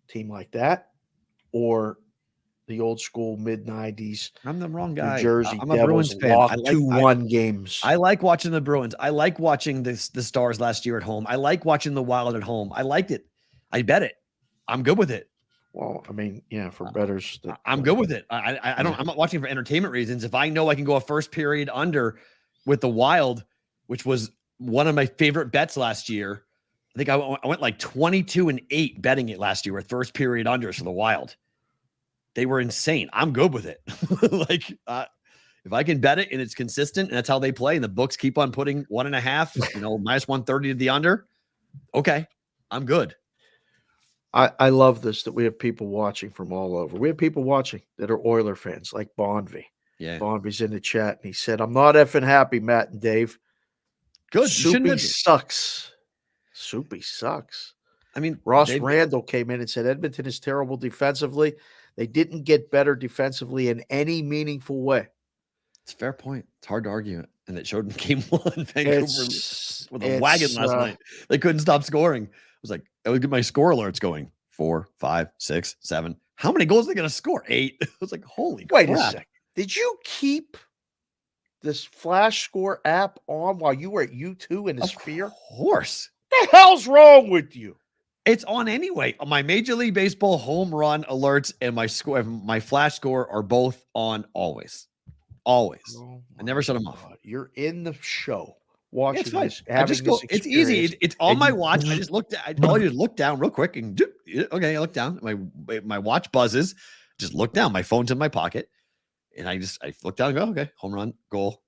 Team like that or the old school mid-90s? I'm the wrong guy. New Jersey I'm a Bruins fan. I like 2-1 games. I like watching the Bruins. I like watching the Stars last year at home. I like watching the Wild at home. I liked it. I bet it. I'm good with it. Well, I mean, yeah, for bettors. I'm good with it. I don't. I'm not watching for entertainment reasons. If I know I can go a first period under with the Wild, which was one of my favorite bets last year. I think I went like 22-8 betting it last year with first period unders for the Wild. They were insane. I'm good with it. If I can bet it and it's consistent and that's how they play and the books keep on putting 1.5, minus 130 to the under. Okay. I'm good. I love this, that we have people watching from all over. We have people watching that are Oiler fans like Bonvy. Yeah. Bonvy's in the chat and he said, I'm not effing happy, Matt and Dave. Good. Soupy sucks. Soupy sucks. I mean, Ross Randall came in and said Edmonton is terrible defensively. They didn't get better defensively in any meaningful way. It's a fair point. It's hard to argue it. And it showed in game 1. Vancouver with a wagon last night. They couldn't stop scoring. I was like, I would get my score alerts going. 4, 5, 6, 7. How many goals are they going to score? 8. I was like, holy Wait crap. a second. Did you keep this Flash Score app on while you were at U2 in the Sphere? Of course. What the hell's wrong with you? It's on anyway. My Major League Baseball home run alerts and my Flash Score are both on always. Always. Oh, I never shut them off. You're in the show watching this. It's easy. It's on my watch. I just looked at. All you look down real quick and okay. I look down. My watch buzzes. Just look down. My phone's in my pocket, and I look down and go, okay, home run, goal.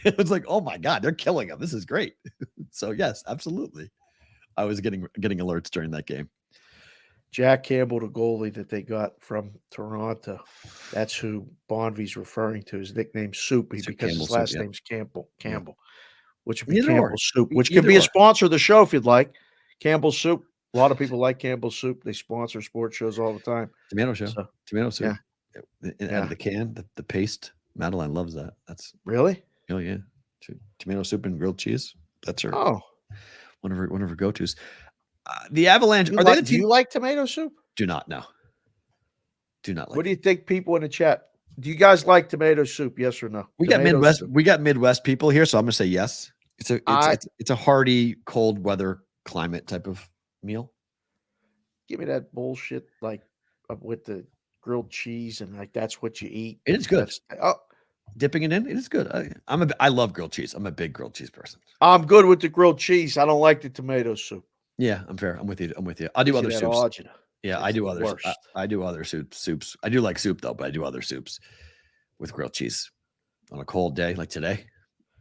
It was like, oh my god, they're killing them. This is great. So yes, absolutely. I was getting alerts during that game. Jack Campbell, the goalie that they got from Toronto. That's who Bonvy's referring to. His nickname Soupy because his last name's Campbell. Which would be Campbell's Soup, which can be a sponsor of the show if you'd like. Campbell's Soup. A lot of people like Campbell's Soup. They sponsor sports shows all the time. Tomato show. Tomato soup. Yeah. And the can, the paste. Madeline loves that. That's really? Oh yeah. Tomato soup and grilled cheese. That's her. Oh, One of her go-tos. The Avalanche. do Are they the team? you like tomato soup? Do not know. Do not like. What do you think, people in the chat? Do you guys like tomato soup? Yes or no? We got Tomato Midwest. soup. We got Midwest people here, so I'm gonna say yes. It's a hearty, cold weather climate type of meal. Give me that bullshit with the grilled cheese and that's what you eat. It is good. Oh, Dipping it in, it is good. I love grilled cheese. I'm a big grilled cheese person. I'm good with the grilled cheese. I don't like the tomato soup. Yeah, I'm fair. I'm with you. I'll do other soups. Agita. Yeah, I do others. I do other soups. I do like soup though, but I do other soups with grilled cheese on a cold day like today.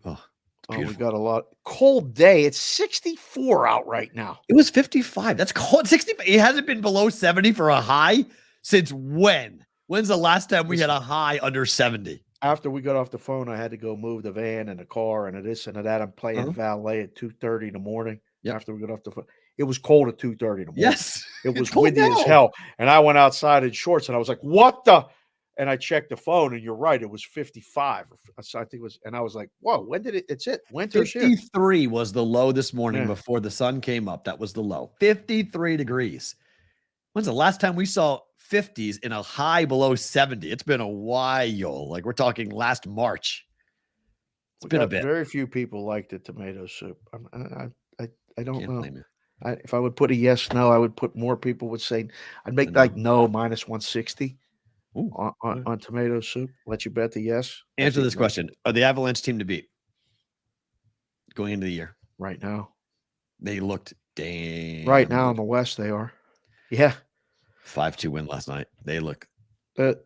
Oh, we got a lot. Cold day. It's 64 out right now. It was 55. That's cold. 60. It hasn't been below 70 for a high since when? When's the last time we had a high under 70? After we got off the phone, I had to go move the van and the car and this and that. I'm playing valet at 2:30 in the morning. Yep. After we got off the phone, it was cold at 2:30 in the morning. Yes, it was windy as hell. And I went outside in shorts and I was like, "What the?" And I checked the phone, and you're right, it was 55. I think it was, and I was like, "Whoa, when did it? It's it. Winter's 53 here." was the low this morning before the sun came up. That was the low. 53 degrees. When's the last time we saw 50s in a high below 70? It's been a while. Like we're talking last March. It's been a bit. Very few people like the tomato soup. I don't know. Blame you. If I would put a yes, no, I would put more people would say I'd make no minus 160 on tomato soup. Let you bet the yes. Answer this question: are the Avalanche team to beat going into the year? Right now, they looked damn. Right now in the West, they are. Yeah. 5-2 win last night. They look. The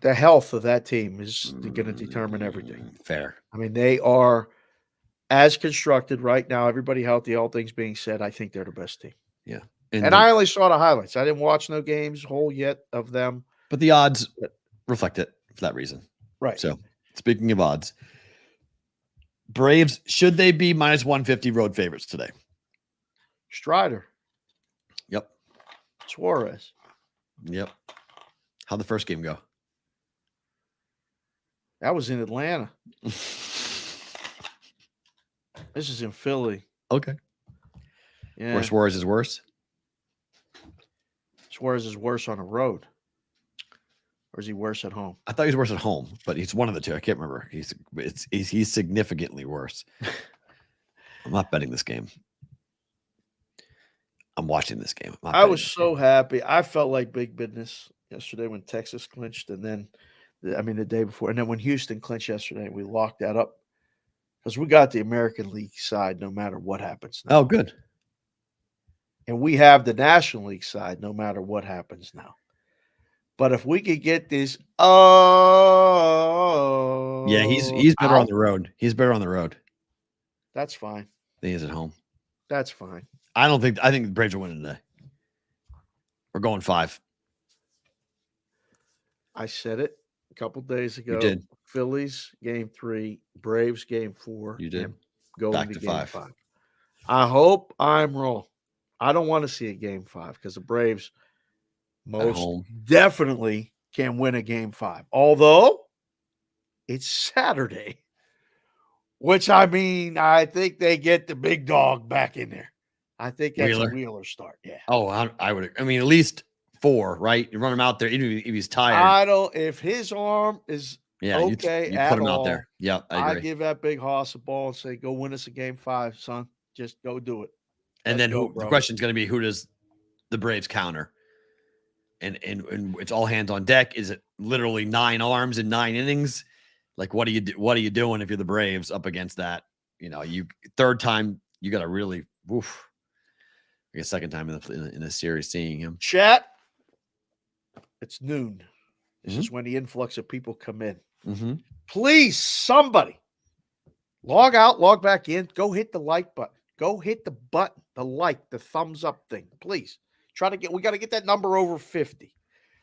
health of that team is going to determine everything. Fair. I mean, they are as constructed right now. Everybody healthy, all things being said, I think they're the best team. Yeah. And I only saw the highlights. I didn't watch no games whole yet of them. But the odds reflect it for that reason. Right. So speaking of odds, Braves, should they be minus 150 road favorites today? Strider. Yep. Suarez. Yep. How'd the first game go? That was in Atlanta. This is in Philly. Okay. Yeah. Where Suarez is worse? Suarez is worse on the road. Or is he worse at home? I thought he was worse at home, but he's one of the two. I can't remember. He's significantly worse. I'm not betting this game. I'm watching this game. I was so happy. I felt like big business yesterday when Texas clinched, and then, the day before, and then when Houston clinched yesterday, we locked that up because we got the American League side no matter what happens now. Oh, good. And we have the National League side no matter what happens now. But if we could get this, yeah, he's better on the road. He's better on the road. That's fine. He is at home. That's fine. I think the Braves are winning today. We're going 5. I said it a couple days ago. You did. Phillies game 3, Braves game 4. You did. Going back to to game 5. I hope I'm wrong. I don't want to see a game 5 because the Braves most definitely can win a game 5. Although it's Saturday, which I think they get the big dog back in there. I think that's a Wheeler start. Yeah. Oh, I would. At least 4, right? You run him out there, even if he's tired. If his arm is okay, you put him out there. Yeah, I agree. I give that big hoss a ball and say, go win us a game 5, son. Just go do it. And then the question's going to be, who does the Braves counter? And it's all hands on deck. Is it literally 9 arms in 9 innings? Like, what are you doing if you're the Braves up against that? Third time, you got to really, I guess second time in the series seeing him. Chat. It's noon. This is when the influx of people come in. Mm-hmm. Please, somebody log out, log back in. Go hit the like button. Go hit the button, the like, the thumbs up thing. Please we got to get that number over 50.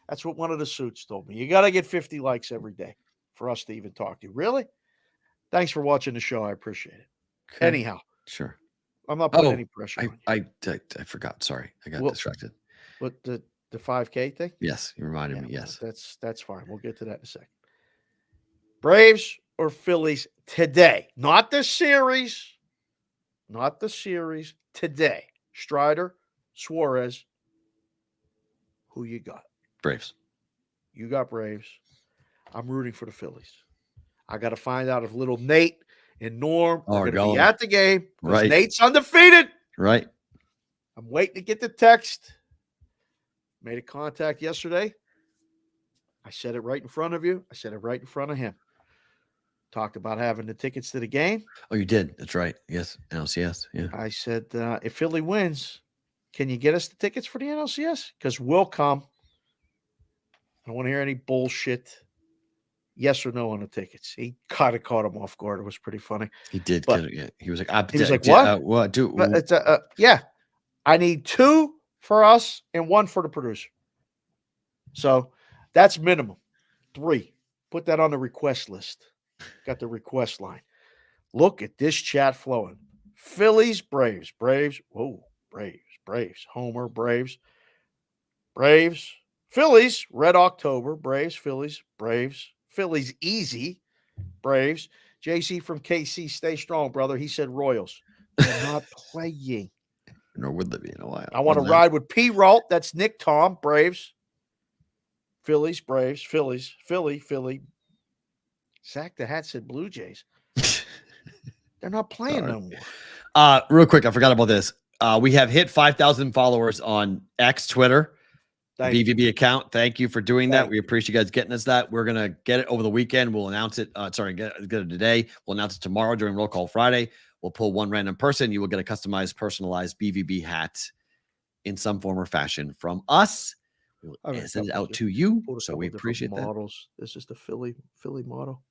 That's what one of the suits told me. You got to get 50 likes every day for us to even talk to you. Really? Thanks for watching the show. I appreciate it. Okay. Anyhow. Sure. I'm not putting any pressure on you. I forgot. Sorry. I got distracted. What, the 5K thing? Yes. You reminded me. Yes. That's fine. We'll get to that in a second. Braves or Phillies today? Not the series. Not the series. Today. Strider, Suarez. Who you got? Braves. You got Braves. I'm rooting for the Phillies. I got to find out if little Nate and Norm are going to be at the game. Right. Nate's undefeated. Right. I'm waiting to get the text. Made a contact yesterday. I said it right in front of you. I said it right in front of him. Talked about having the tickets to the game. Oh, you did. That's right. Yes. NLCS. Yeah. I said, if Philly wins, can you get us the tickets for the NLCS? Because we'll come. I don't want to hear any bullshit. Yes or no on the tickets. He kind of caught him off guard. It was pretty funny. He did. But he was like, what? What? Dude. But it's yeah. I need 2 for us and 1 for the producer. So that's minimum. 3. Put that on the request list. Got the request line. Look at this chat flowing. Phillies, Braves, Braves. Whoa, Braves, Braves. Homer, Braves, Braves. Phillies, Red October, Braves, Phillies, Braves. Phillies, easy, Braves. JC from KC, stay strong, brother. He said Royals. They're not playing. Nor would they be in a while. I want to ride with Perrault. That's Nick Tom, Braves. Phillies, Braves, Phillies, Philly. Zach the Hat said Blue Jays. They're not playing no more. Real quick, I forgot about this. We have hit 5,000 followers on X, Twitter, BVB account. Thank you for doing that. We appreciate you guys getting us that. We're going to get it over the weekend. We'll announce it. Get it today. We'll announce it tomorrow during Roll Call Friday. We'll pull one random person. You will get a customized, personalized BVB hat in some form or fashion from us. We'll send it out to you. So we appreciate that. Models. This is the Philly model.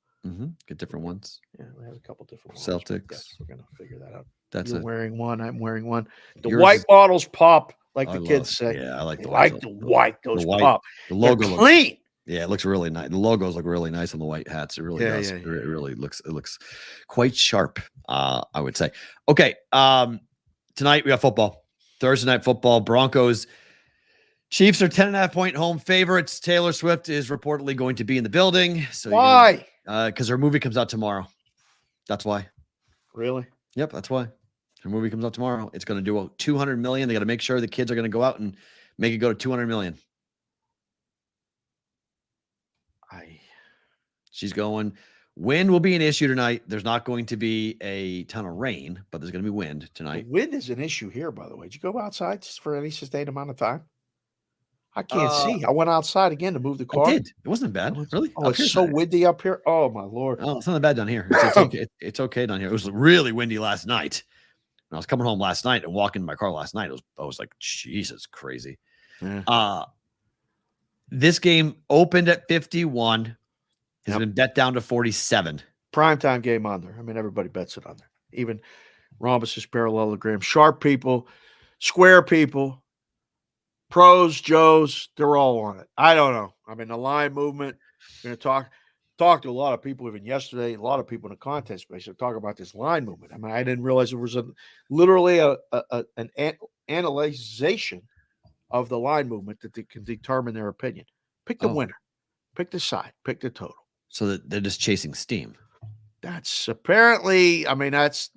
Get different ones. Yeah, we have a couple different Celtics. Models, yes, we're going to figure that out. That's You're it. wearing one. I'm wearing one. The Yours white is- models pop, like the I kids love- say. Yeah, I like the They white. like the white. Those white. pop. The logo They're looks clean. Yeah, it looks really nice. The logos look really nice on the white hats. It really does. It really looks. It looks quite sharp. I would say. Okay. Tonight we got football. Thursday night football. Broncos. Chiefs are 10.5-point home favorites. Taylor Swift is reportedly going to be in the building. So Why? Because her movie comes out tomorrow. That's why. Really? Yep, that's why. Her movie comes out tomorrow. It's going to do 200 million. They got to make sure the kids are going to go out and make it go to 200 million. She's going. Wind will be an issue tonight. There's not going to be a ton of rain, but there's going to be wind tonight. The wind is an issue here, by the way. Did you go outside just for any sustained amount of time? I can't see. I went outside again to move the car. I did. It wasn't bad. Really? Oh, it's so windy up here. Oh, my Lord. Oh, it's not that bad down here. It's okay. It's okay down here. It was really windy last night. When I was coming home last night and walking in my car last night, I was like, Jesus, crazy. Yeah. This game opened at 51. Has been bet down to 47. Primetime game under. I mean, everybody bets it under. Even Rhombus's parallelogram. Sharp people, square people, pros, Joes, they're all on it. I don't know. I mean, the line movement, we're going to talk to a lot of people even yesterday, a lot of people in the content space are talking about this line movement. I mean, I didn't realize there was literally an analyzation of the line movement that they can determine their opinion. Pick the winner. Pick the side. Pick the total. So that they're just chasing steam. That's apparently, I mean, that's,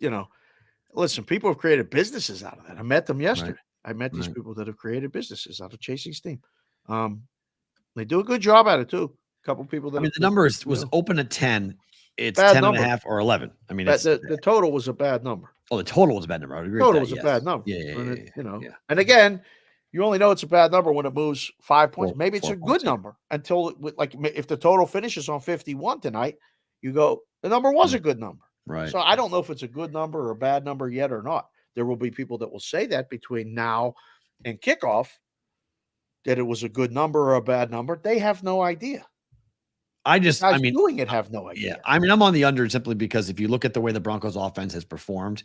listen, people have created businesses out of that. I met them yesterday. Right. I met these people that have created businesses out of chasing steam. They do a good job at it too. A couple people that the number was open at 10. It's bad 10.5 or 11. I mean, the total was a bad number. Oh, the total was a bad number. I would agree. Total with that, was a bad number. Yeah. And again, you only know it's a bad number when it moves 5 points. Maybe it's a good points, number until, like, if the total finishes on 51 tonight, you go, the number was a good number. Right. So I don't know if it's a good number or a bad number yet or not. There will be people that will say that between now and kickoff, that it was a good number or a bad number. They have no idea. Doing it have no idea. Yeah. I mean, I'm on the under simply because if you look at the way the Broncos offense has performed,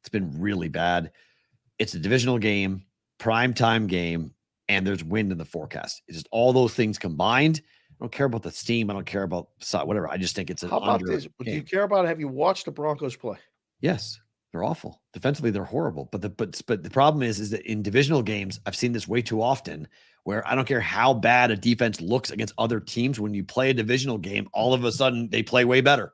it's been really bad. It's a divisional game, primetime game, and there's wind in the forecast. It's just all those things combined. I don't care about the steam. I don't care about whatever. I just think it's an How about under this? Do you care about it? Have you watched the Broncos play? Yes. They're awful. Defensively, they're horrible. But the problem is that in divisional games, I've seen this way too often where I don't care how bad a defense looks against other teams. When you play a divisional game, all of a sudden they play way better.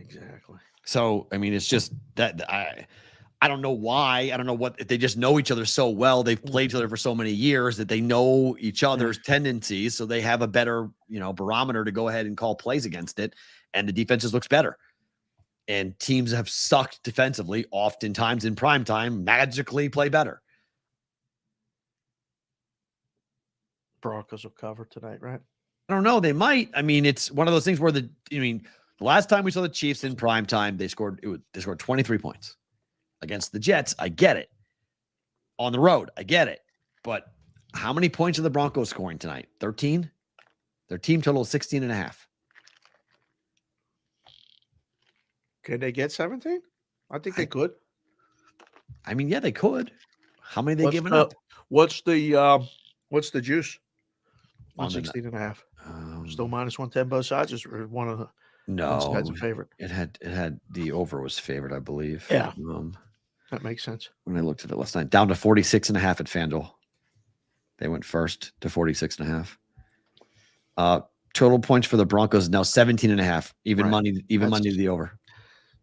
Exactly. So, I mean, it's just that I don't know why. I don't know what they just know each other so well. They've played each other for so many years that they know each other's tendencies. So they have a better, barometer to go ahead and call plays against it. And the defenses looks better. And teams have sucked defensively, oftentimes in prime time, magically play better. Broncos will cover tonight, right? I don't know. They might. I mean, it's one of those things where the last time we saw the Chiefs in prime time, they scored 23 points against the Jets. I get it. On the road, I get it. But how many points are the Broncos scoring tonight? 13? Their team total is 16.5. Can they get 17? I think they could. I mean, yeah, they could. How many they giving up? What's the juice? On the 116.5. Still minus 110 both sides, or one of the one side's a favorite. It had the over was favored, I believe. Yeah. That makes sense. When I looked at it last night, down to 46.5 at FanDuel. They went first to 46.5. Total points for the Broncos now 17.5. Even money to the over.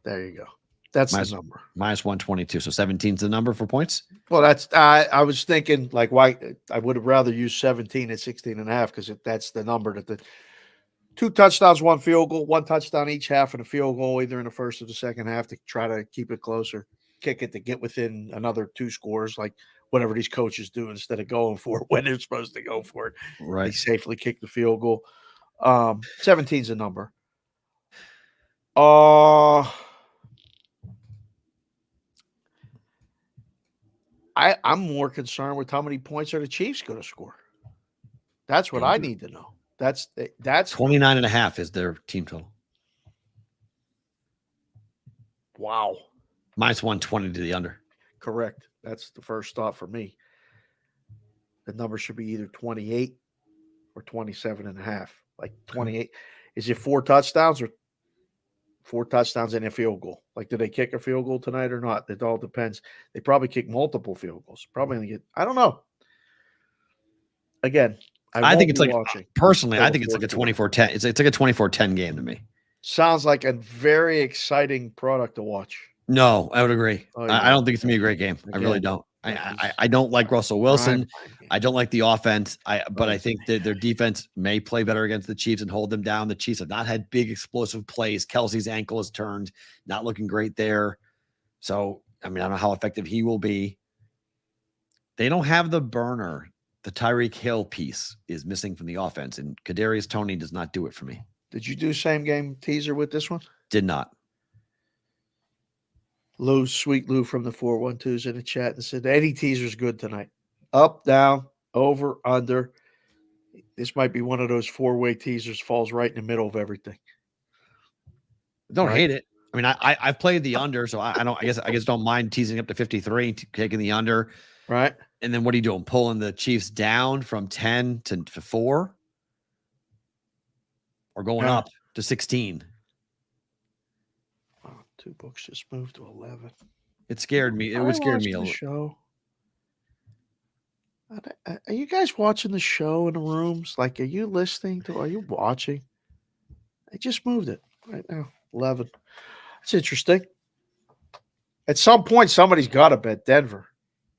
There you go. That's the number. Minus 122. So 17's the number for points. Well, that's I was thinking like why I would have rather used 17 at 16.5 because that's the number that the 2 touchdowns, 1 field goal, 1 touchdown each half and a field goal either in the first or the second half to try to keep it closer, kick it to get within another 2 scores, like whatever these coaches do instead of going for it when they're supposed to go for it. Right. They safely kick the field goal. 17's a number. I'm more concerned with how many points are the Chiefs going to score. That's what I need to know. That's 29.5 is their team total. Wow. Minus 120 to the under. Correct. That's the first thought for me. The number should be either 28 or 27.5. Like 28. Is it 4 touchdowns or 4 touchdowns and a field goal? Like, do they kick a field goal tonight or not? It all depends. They probably kick multiple field goals. Probably going to get, I don't know. Again, I think it's like, watching. Personally, I think it's like a 24-10. It's like a 24-10 game to me. Sounds like a very exciting product to watch. No, I would agree. Oh, I don't think it's going to be a great game. I really don't. I don't like Russell Wilson. I don't like the offense. But I think that their defense may play better against the Chiefs and hold them down. The Chiefs have not had big explosive plays. Kelsey's ankle is turned, not looking great there. So, I mean, I don't know how effective he will be. They don't have the burner. The Tyreek Hill piece is missing from the offense, and Kadarius Toney does not do it for me. Did you do same game teaser with this one? Did not. Sweet Lou from the 412s in the chat and said, any teaser's good tonight. Up, down, over, under. This might be one of those 4-way teasers, falls right in the middle of everything. Don't hate it. I mean, I've played the under, so I guess don't mind teasing up to 53, taking the under. Right. And then what are you doing? Pulling the Chiefs down from 10 to 4? Or going up to 16? Oh, 2 books just moved to 11. It scared me. It would scare me a little. Show. Are you guys watching the show in the rooms? Like, are you listening to? Are you watching? I just moved it right now. 11. That's interesting. At some point, somebody's got to bet Denver.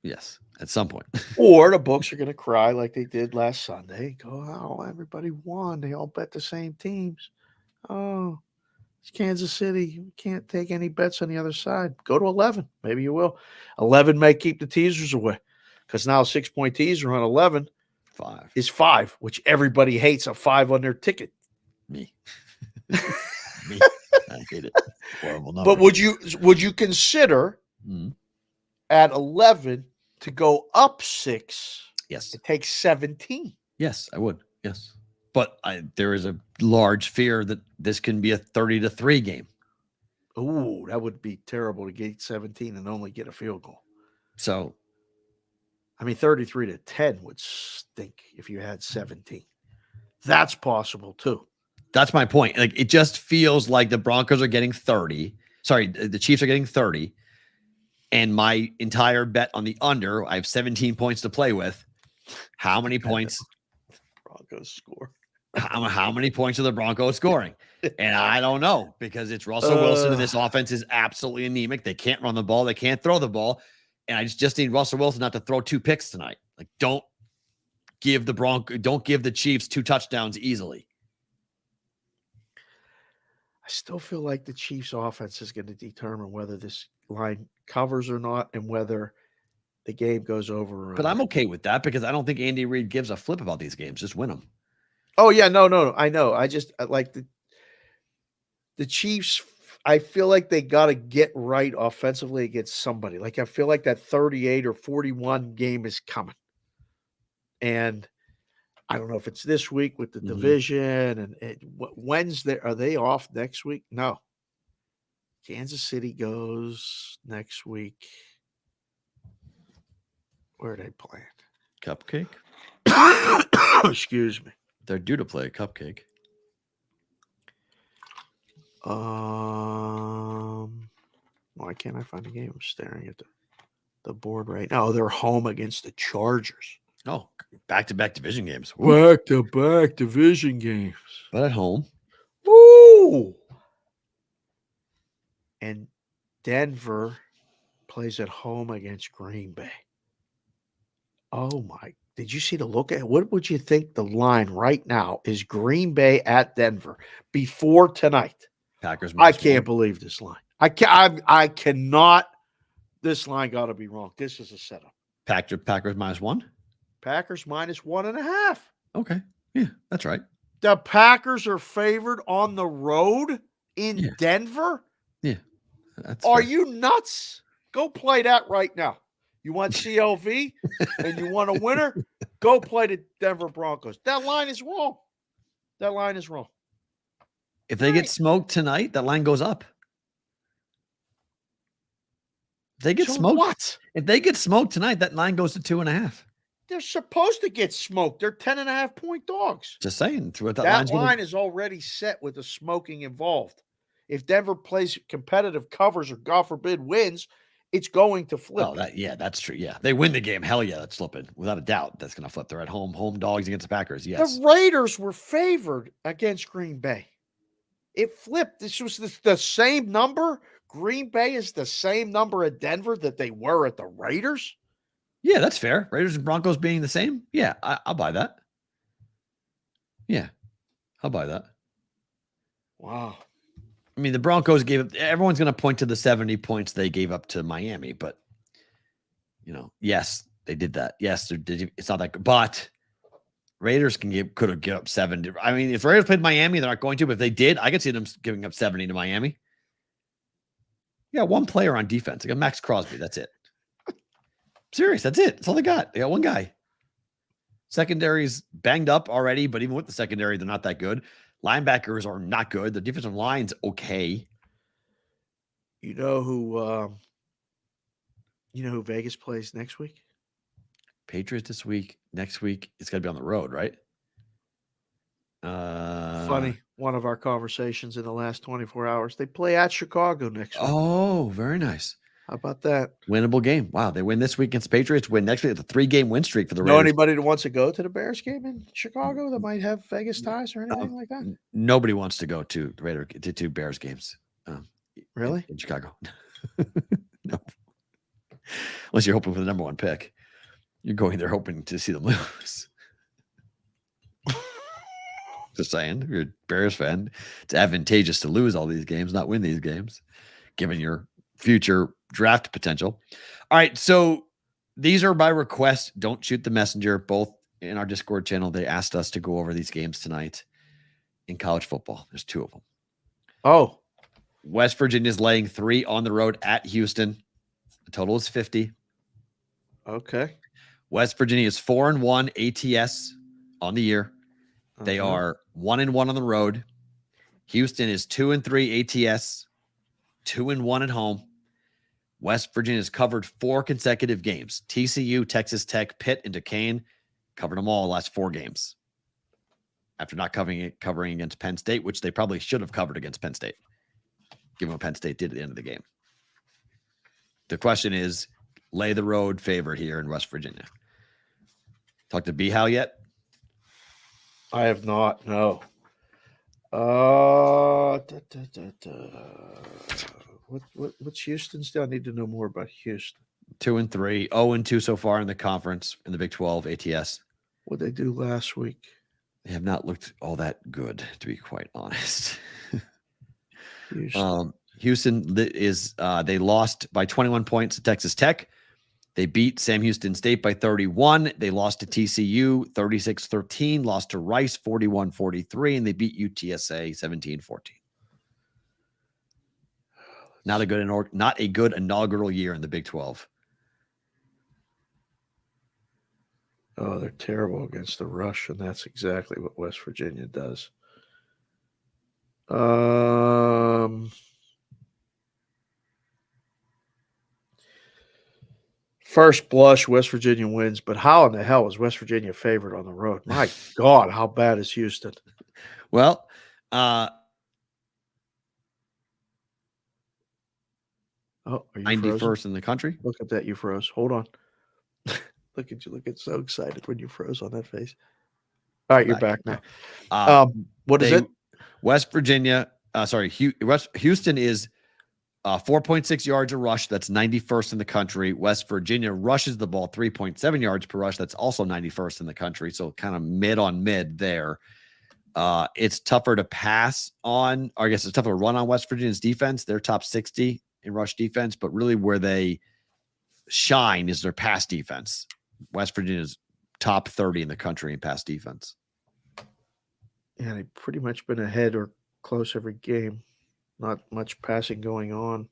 Yes, at some point. Or the books are going to cry like they did last Sunday. Go, oh, everybody won. They all bet the same teams. Oh, it's Kansas City. You can't take any bets on the other side. Go to 11. Maybe you will. 11 may keep the teasers away because now a 6-point teaser on 11 is 5, which everybody hates a 5 on their ticket. Me. Me. I hate it. Horrible number. But would you consider at 11 to go up 6? Yes. It takes 17. Yes, I would. Yes. But there is a large fear that this can be a 30-3 game. Ooh, that would be terrible to get 17 and only get a field goal. So, I mean, 33-10 would stink if you had 17. That's possible too. That's my point. Like, it just feels like the Broncos are getting 30. Sorry, the Chiefs are getting 30. And my entire bet on the under, I have 17 points to play with. How many points? Broncos score. How many points are the Broncos scoring? And I don't know because it's Russell Wilson and this offense is absolutely anemic. They can't run the ball. They can't throw the ball. And I just need Russell Wilson not to throw 2 picks tonight. Like, don't give the Chiefs 2 touchdowns easily. I still feel like the Chiefs offense is going to determine whether this line covers or not and whether the game goes over. But I'm okay with that because I don't think Andy Reid gives a flip about these games. Just win them. Oh, yeah. No. I know. I just like the Chiefs. I feel like they got to get right offensively against somebody. Like, I feel like that 38 or 41 game is coming. And I don't know if it's this week with the division and Wednesday. Are they off next week? No. Kansas City goes next week. Where are they playing? Cupcake? Excuse me. They're due to play a cupcake. Why can't I find the game? I'm staring at the board right now. They're home against the Chargers. Oh, back-to-back division games. Back-to-back division games. But at home. Woo! And Denver plays at home against Green Bay. Oh, my. Did you see the look at what would you think the line right now is Green Bay at Denver before tonight? Packers. I can't believe this line. I cannot. This line got to be wrong. This is a setup. Packers -1. Packers -1.5. Okay. Yeah, that's right. The Packers are favored on the road in Denver. Yeah. That's Are fair. you nuts? Go play that right now. You want CLV and you want a winner? Go play the Denver Broncos. That line is wrong. That line is wrong. If they get smoked tonight, that line goes up. If they get So smoked. what? If they get smoked tonight, that line goes to 2.5. They're supposed to get smoked. They're 10.5-point dogs. Just saying. That line is already set with the smoking involved. If Denver plays competitive covers or, God forbid, wins, it's going to flip. Oh, that's true. Yeah. They win the game. Hell yeah, that's flipping. Without a doubt, that's going to flip. They're at home. Home dogs against the Packers. Yes. The Raiders were favored against Green Bay. It flipped. This was the same number. Green Bay is the same number at Denver that they were at the Raiders. Yeah, that's fair. Raiders and Broncos being the same. Yeah, I'll buy that. Yeah, I'll buy that. Wow. I mean, the Broncos gave up. Everyone's going to point to the 70 points they gave up to Miami, but yes, they did that. Yes, it's not that good, but Raiders could have given up 70. I mean, if Raiders played Miami, they're not going to, but if they did, I could see them giving up 70 to Miami. Yeah, one player on defense. They got Max Crosby. That's it. Serious. That's it. That's all they got. They got one guy. Secondary's banged up already, but even with the secondary, they're not that good. Linebackers are not good. The defensive line's okay. You know who Vegas plays next week? Patriots this week. Next week, it's got to be on the road, right? Funny. One of our conversations in the last 24 hours. They play at Chicago next week. Oh, very nice. How about that? Winnable game. Wow. They win this week against Patriots, win next week. It's a 3-game win streak for the Raiders. Know anybody that wants to go to the Bears game in Chicago that might have Vegas ties or anything like that? Nobody wants to go to two Bears games. Really? In Chicago. No. Unless you're hoping for the number 1 pick. You're going there hoping to see them lose. Just saying. If you're a Bears fan, it's advantageous to lose all these games, not win these games, given your future draft potential. All right. So these are by request. Don't shoot the messenger. Both in our Discord channel, they asked us to go over these games tonight in college football. There's 2 of them. Oh. West Virginia's laying 3 on the road at Houston. The total is 50. Okay. West Virginia is 4-1 ATS on the year. They are 1-1 on the road. Houston is 2-3 ATS, 2-1 at home. West Virginia has covered 4 consecutive games. TCU, Texas Tech, Pitt, and Duquesne covered them all the last 4 games. After not covering against Penn State, which they probably should have covered against Penn State, given what Penn State did at the end of the game. The question is, lay the road favorite here in West Virginia. Talk to B-How yet? I have not. No. What's Houston's? I need to know more about Houston. 2-3, 0-2 so far in the conference in the Big 12 ATS. What they do last week? They have not looked all that good, to be quite honest. Houston. Houston is they lost by 21 points to Texas Tech. They beat Sam Houston State by 31. They lost to TCU 36-13, lost to Rice 41-43, and they beat UTSA 17-14. Not a good inaugural year in the Big 12. Oh, they're terrible against the rush, and that's exactly what West Virginia does. First blush, West Virginia wins, but how in the hell is West Virginia favored on the road? My God, how bad is Houston? Well, 91st frozen? in the country. Look at that, you froze. Hold on. Look at you, looking so excited when you froze on that face. All right, you're back now. What is it? West Virginia, Houston is 4.6 yards a rush. That's 91st in the country. West Virginia rushes the ball 3.7 yards per rush. That's also 91st in the country. So kind of mid on mid there. It's tougher to pass on, or I guess it's tougher to run on West Virginia's defense. They're top 60 in rush defense, but really where they shine is their pass defense. West Virginia's top 30 in the country in pass defense. Yeah, they've pretty much been ahead or close every game. Not much passing going on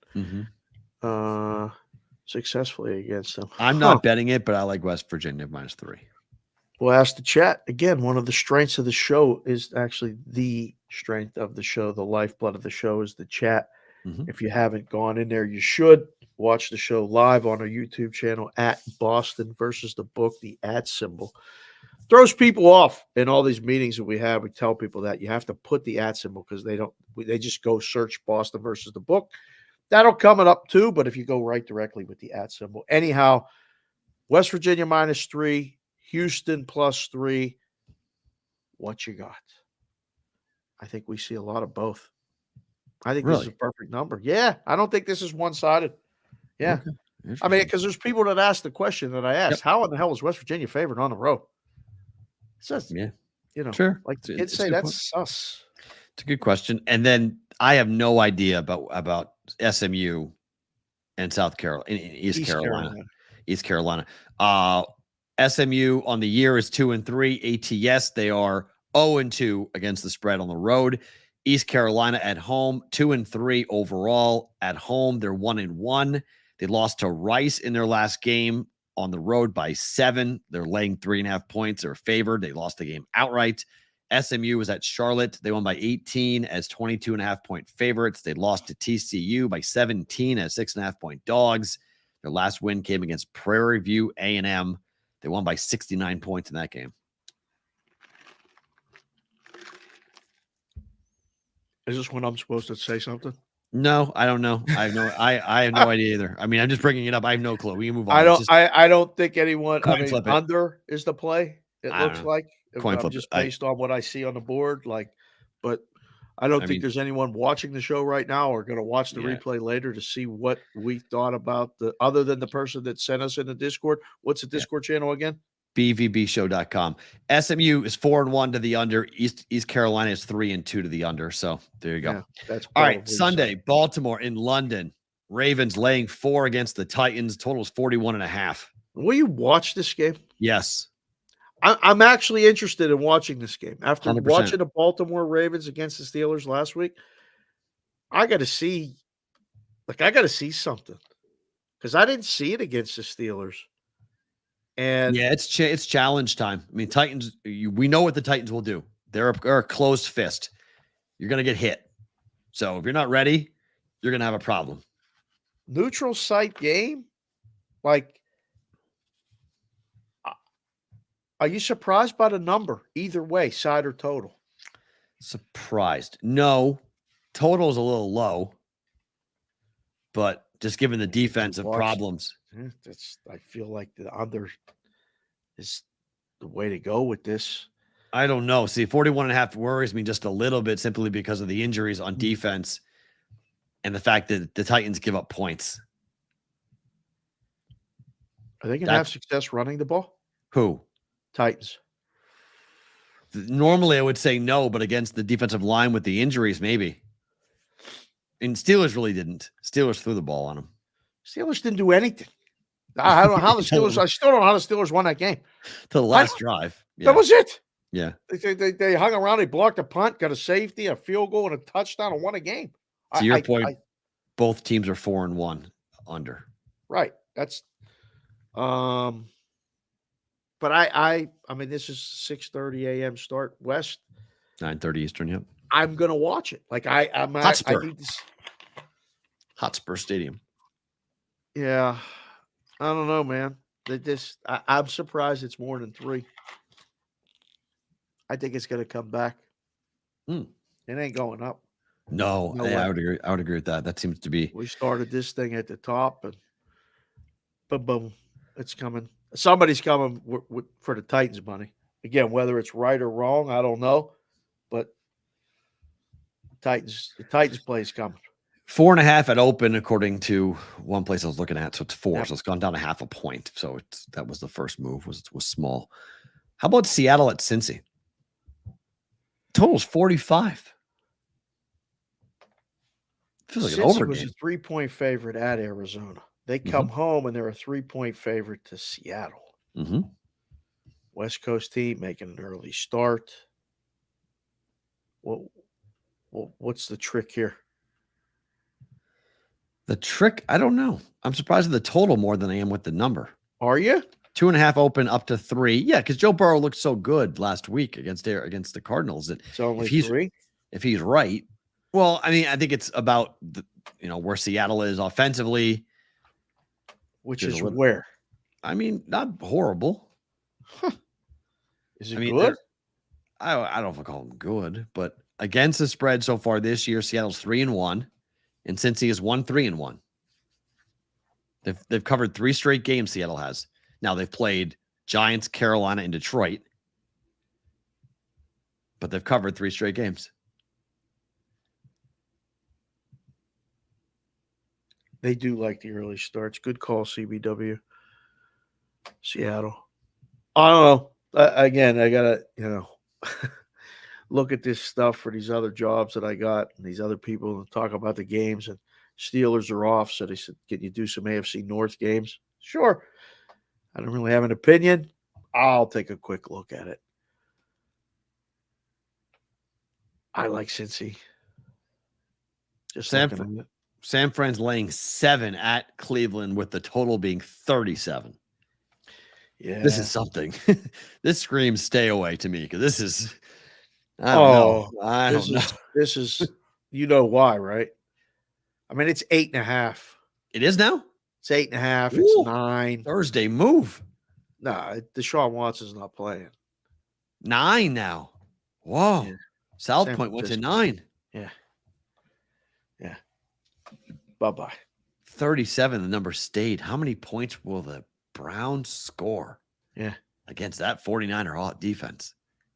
successfully against them. I'm not betting it, but I like West Virginia -3. We'll ask the chat. Again, one of the strengths of the show is actually the strength of the show. The lifeblood of the show is the chat. If you haven't gone in there, you should watch the show live on our YouTube channel at Boston versus the Book, the @ symbol. Throws people off in all these meetings that we have. We tell people that you have to put the @ symbol because they just go search Boston versus the Book. That'll come up too, but if you go right directly with the @ symbol. Anyhow, West Virginia -3, Houston +3. What you got? I think we see a lot of both. I think this is a perfect number. Yeah, I don't think this is one-sided. Yeah. Okay. I mean, because there's people that ask the question that I asked, how in the hell is West Virginia favored on the road? It says, sure. Like the kids say, that's sus. It's a good question. And then I have no idea about SMU and South Carolina, East Carolina. SMU on the year is 2-3. ATS, they are 0-2 against the spread on the road. East Carolina at home, 2-3 overall. At home, they're 1-1. They lost to Rice in their last game on the road by 7. They're laying 3.5 points. They're favored. They lost the game outright. SMU was at Charlotte. They won by 18 as 22.5-point favorites. They lost to TCU by 17 as 6.5-point dogs. Their last win came against Prairie View A&M. They won by 69 points in that game. Is this when I'm supposed to say something? No, I don't know. I have no idea either. I mean, I'm just bringing it up. I have no clue. We can move on. I don't think anyone. I mean, flip it. under is the play. It looks like Coin flip just based on what I see on the board. But I don't think there's anyone watching the show right now or going to watch the replay later to see what we thought about other than the person that sent us in the Discord. What's the Discord channel again? BVBshow.com. SMU is 4-1 to the under. East Carolina is 3-2 to the under. So there you go. Yeah, that's all right. Sunday, Baltimore in London. Ravens laying 4 against the Titans. Total is 41.5. Will you watch this game? Yes. I'm actually interested in watching this game. After 100%. watching the Baltimore Ravens against the Steelers last week, I got to see something because I didn't see it against the Steelers. And yeah, it's challenge time. I mean, Titans, we know what the Titans will do. They're a closed fist. You're going to get hit. So if you're not ready, you're going to have a problem. Neutral site game? Are you surprised by the number either way, side or total? Surprised. No. Total is a little low. But just given the defensive problems. I feel like the under is the way to go with this. I don't know. See, 41.5 worries me just a little bit simply because of the injuries on defense and the fact that the Titans give up points. Are they going to have success running the ball? Who? Titans. Normally, I would say no, but against the defensive line with the injuries, maybe. And Steelers really didn't. Steelers threw the ball on them. Steelers didn't do anything. I don't know how the Steelers. I still don't know how the Steelers won that game. To the last drive. Yeah. That was it. Yeah. They hung around. They blocked a punt, got a safety, a field goal, and a touchdown, and won a game. To your point, both teams are 4-1 under. Right. That's but I mean, this is 6:30 a.m. start West. 9:30 Eastern, yep. I'm gonna watch it. Like I'm Hotspur. I need this. Hotspur Stadium. Yeah. I don't know, man. I'm surprised it's more than 3. I think it's gonna come back. It ain't going up. No, I would agree. I would agree with that. That seems to be. We started this thing at the top, and boom, it's coming. Somebody's coming for the Titans money. Again, whether it's right or wrong, I don't know. But the Titans play is coming. 4.5 at open, according to one place I was looking at. So it's 4. Yep. So it's gone down 0.5 point. So that was the first move. Was small. How about Seattle at Cincy? Total's 45. Feels like an over was game. a 3-point favorite at Arizona. They come home and they're a 3-point favorite to Seattle. West Coast team making an early start. Well, what's the trick here? The trick, I don't know. I'm surprised at the total more than I am with the number. Are you? 2.5 open up to 3. Yeah, because Joe Burrow looked so good last week against the Cardinals that it's only 3. If he's right, well, I mean, I think it's about where Seattle is offensively. Which is where? I mean, not horrible. Huh. Is it good? I don't know if I call them good, but against the spread so far this year, Seattle's 3-1, and Cincy is 1-3-1. They've covered 3 straight games. Seattle has. Now they've played Giants, Carolina, and Detroit, but they've covered 3 straight games. They do like the early starts. Good call, CBW. Seattle. I don't know. Again, I got to, look at this stuff for these other jobs that I got and these other people and talk about the games. And Steelers are off, so they said, can you do some AFC North games? Sure. I don't really have an opinion. I'll take a quick look at it. I like Cincy. Just San Fran's laying 7 at Cleveland with the total being 37. Yeah. This is something. This screams stay away to me because this is I don't know. This is you know why, right? I mean, it's 8.5. It is now? It's 8.5. It's 9. Thursday move. No, Deshaun Watson's not playing. 9 now. Whoa. Yeah. South Point went to 9. Yeah. Yeah. Bye-bye. 37, the number stayed. How many points will the Browns score? Yeah. Against that 49er defense?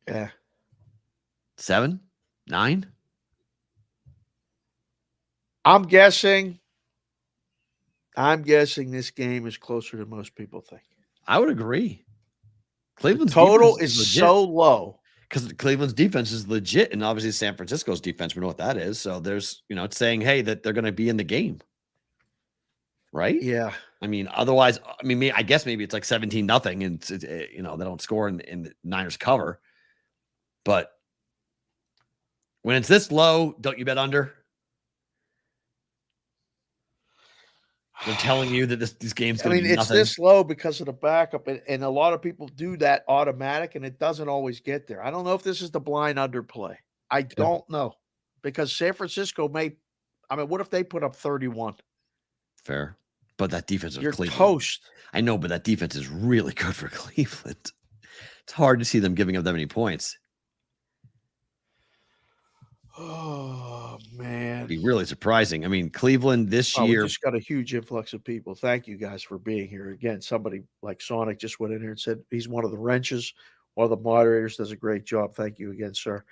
Yeah. 7? 9? I'm guessing this game is closer than most people think. I would agree. Cleveland's total is so low. Because Cleveland's defense is legit, and obviously San Francisco's defense, we know what that is. So there's, it's saying, hey, that they're going to be in the game, right? Yeah. I mean, otherwise, I guess maybe it's like 17-0, and they don't score in the Niners cover. But when it's this low, don't you bet under? They're telling you that this game's going to be nothing. It's this low because of the backup, and a lot of people do that automatic, and it doesn't always get there. I don't know if this is the blind underplay. I don't know because San Francisco what if they put up 31? Fair. But that defense of Cleveland. Toast. I know, but that defense is really good for Cleveland. It's hard to see them giving up that many points. Oh, man. It'd be really surprising. I mean, Cleveland this year. We just got a huge influx of people. Thank you guys for being here. Again, somebody like Sonic just went in here and said he's one of the wrenches. One of the moderators does a great job. Thank you again, sir.